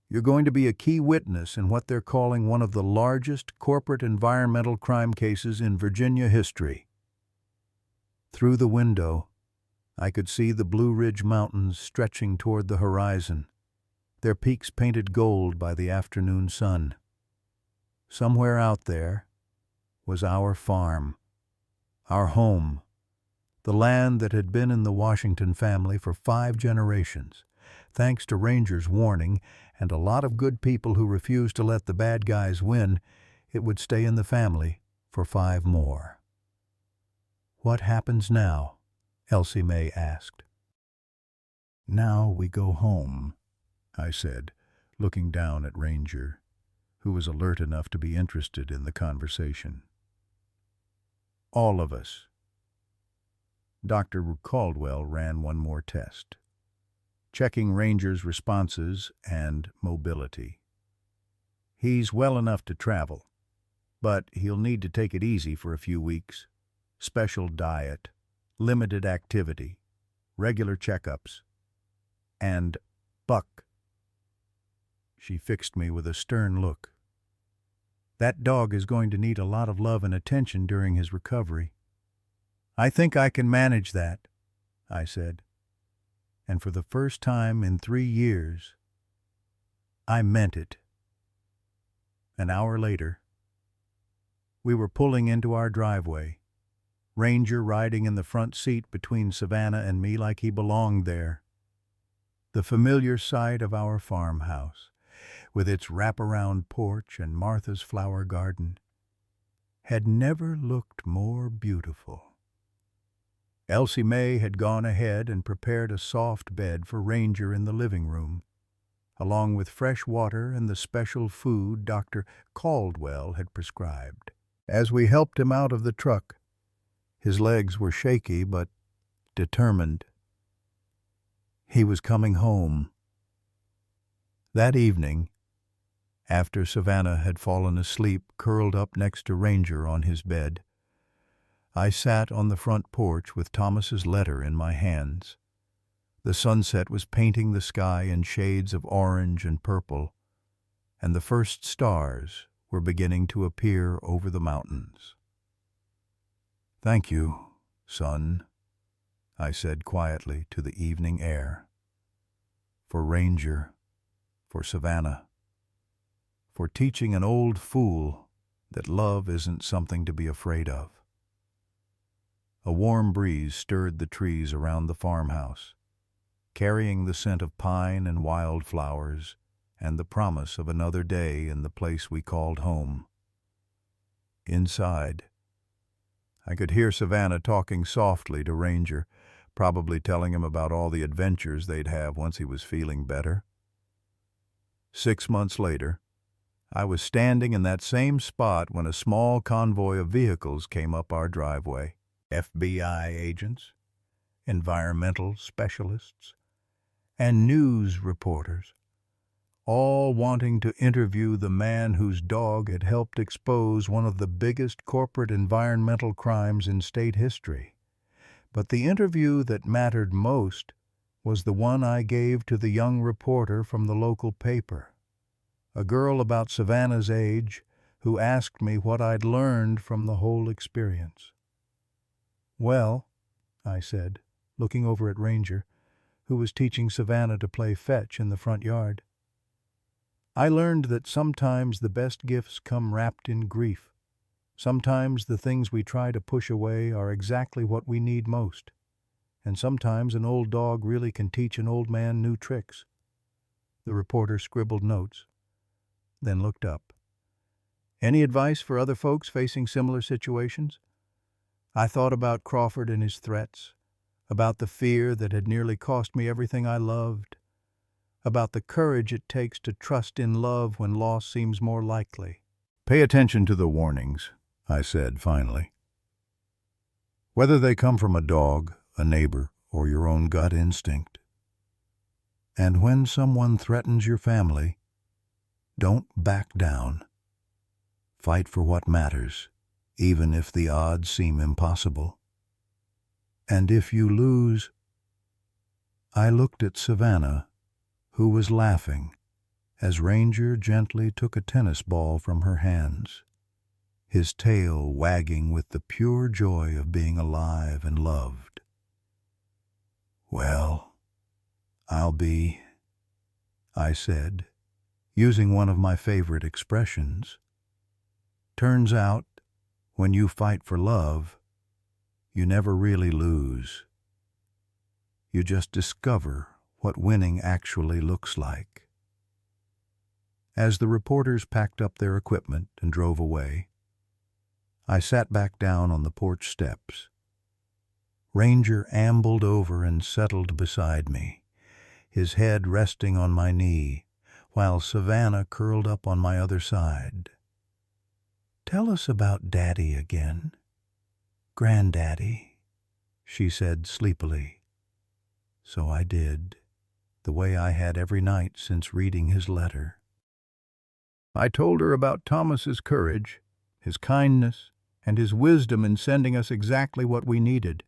You're going to be a key witness in what they're calling one of the largest corporate environmental crime cases in Virginia history. Through the window, I could see the Blue Ridge Mountains stretching toward the horizon, their peaks painted gold by the afternoon sun. Somewhere out there was our farm, our home, the land that had been in the Washington family for 5 generations. Thanks to Ranger's warning and a lot of good people who refused to let the bad guys win, it would stay in the family for 5 more. What happens now? Elsie Mae asked. Now we go home, I said, looking down at Ranger, who was alert enough to be interested in the conversation. All of us. Dr. Caldwell ran one more test, checking Ranger's responses and mobility. He's well enough to travel, but he'll need to take it easy for a few weeks. Special diet, limited activity, regular checkups, and Buck. She fixed me with a stern look. That dog is going to need a lot of love and attention during his recovery. I think I can manage that, I said. And for the first time in 3 years, I meant it. An hour later, we were pulling into our driveway, Ranger riding in the front seat between Savannah and me like he belonged there. The familiar sight of our farmhouse, with its wraparound porch and Martha's flower garden, had never looked more beautiful. Elsie Mae had gone ahead and prepared a soft bed for Ranger in the living room, along with fresh water and the special food Dr. Caldwell had prescribed. As we helped him out of the truck, his legs were shaky but determined. He was coming home. That evening, after Savannah had fallen asleep curled up next to Ranger on his bed, I sat on the front porch with Thomas's letter in my hands. The sunset was painting the sky in shades of orange and purple, and the first stars were beginning to appear over the mountains. "Thank you, son," I said quietly to the evening air. "For Ranger, for Savannah, for teaching an old fool that love isn't something to be afraid of." A warm breeze stirred the trees around the farmhouse, carrying the scent of pine and wildflowers and the promise of another day in the place we called home. Inside, I could hear Savannah talking softly to Ranger, probably telling him about all the adventures they'd have once he was feeling better. 6 months later, I was standing in that same spot when a small convoy of vehicles came up our driveway. FBI agents, environmental specialists, and news reporters, all wanting to interview the man whose dog had helped expose one of the biggest corporate environmental crimes in state history. But the interview that mattered most was the one I gave to the young reporter from the local paper, a girl about Savannah's age who asked me what I'd learned from the whole experience. "Well," I said, looking over at Ranger, who was teaching Savannah to play fetch in the front yard, "I learned that sometimes the best gifts come wrapped in grief. Sometimes the things we try to push away are exactly what we need most. And sometimes an old dog really can teach an old man new tricks." The reporter scribbled notes, then looked up. Any advice for other folks facing similar situations? I thought about Crawford and his threats, about the fear that had nearly cost me everything I loved, about the courage it takes to trust in love when loss seems more likely. Pay attention to the warnings, I said finally. Whether they come from a dog, a neighbor, or your own gut instinct. And when someone threatens your family, don't back down. Fight for what matters, even if the odds seem impossible. And if you lose... I looked at Savannah, who was laughing, as Ranger gently took a tennis ball from her hands, his tail wagging with the pure joy of being alive and loved. Well, I'll be, I said, using one of my favorite expressions. Turns out, when you fight for love, you never really lose. You just discover what winning actually looks like. As the reporters packed up their equipment and drove away, I sat back down on the porch steps. Ranger ambled over and settled beside me, his head resting on my knee, while Savannah curled up on my other side. "Tell us about Daddy again, Granddaddy," she said sleepily. So I did, the way I had every night since reading his letter. I told her about Thomas's courage, his kindness, and his wisdom in sending us exactly what we needed,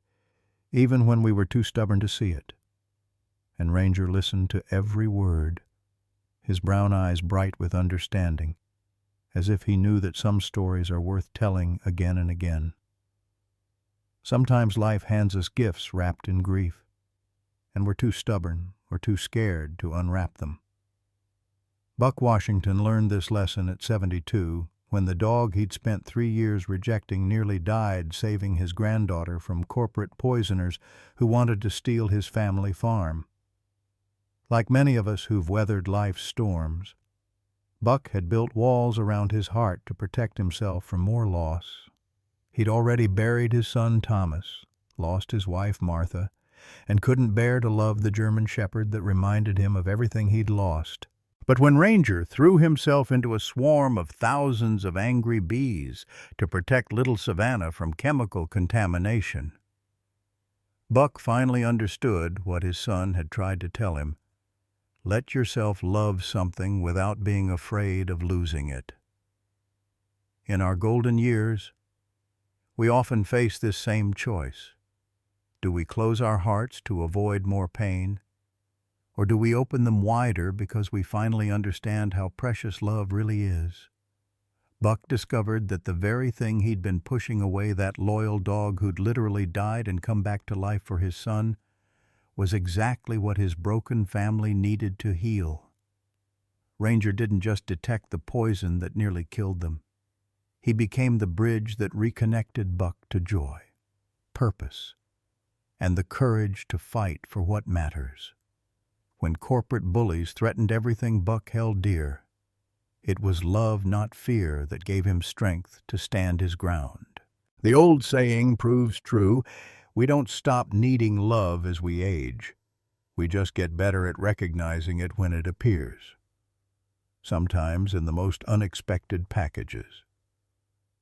even when we were too stubborn to see it. And Ranger listened to every word, his brown eyes bright with understanding, as if he knew that some stories are worth telling again and again. Sometimes life hands us gifts wrapped in grief, and we're too stubborn or too scared to unwrap them. Buck Washington learned this lesson at 72, when the dog he'd spent 3 years rejecting nearly died saving his granddaughter from corporate poisoners who wanted to steal his family farm. Like many of us who've weathered life's storms, Buck had built walls around his heart to protect himself from more loss. He'd already buried his son Thomas, lost his wife Martha, and couldn't bear to love the German shepherd that reminded him of everything he'd lost. But when Ranger threw himself into a swarm of thousands of angry bees to protect little Savannah from chemical contamination, Buck finally understood what his son had tried to tell him. Let yourself love something without being afraid of losing it. In our golden years, we often face this same choice. Do we close our hearts to avoid more pain? Or do we open them wider because we finally understand how precious love really is? Buck discovered that the very thing he'd been pushing away, that loyal dog who'd literally died and come back to life for his son, was exactly what his broken family needed to heal. Ranger didn't just detect the poison that nearly killed them. He became the bridge that reconnected Buck to joy, purpose, and the courage to fight for what matters. When corporate bullies threatened everything Buck held dear, it was love, not fear, that gave him strength to stand his ground. The old saying proves true: we don't stop needing love as we age. We just get better at recognizing it when it appears, sometimes in the most unexpected packages.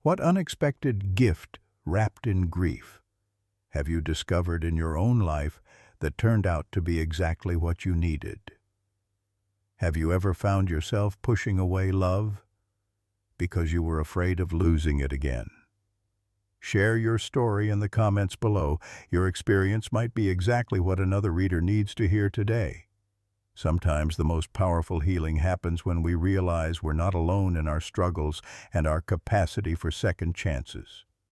What unexpected gift wrapped in grief have you discovered in your own life that turned out to be exactly what you needed? Have you ever found yourself pushing away love because you were afraid of losing it again? Share your story in the comments below. Your experience might be exactly what another reader needs to hear today. Sometimes the most powerful healing happens when we realize we're not alone in our struggles and our capacity for second chances.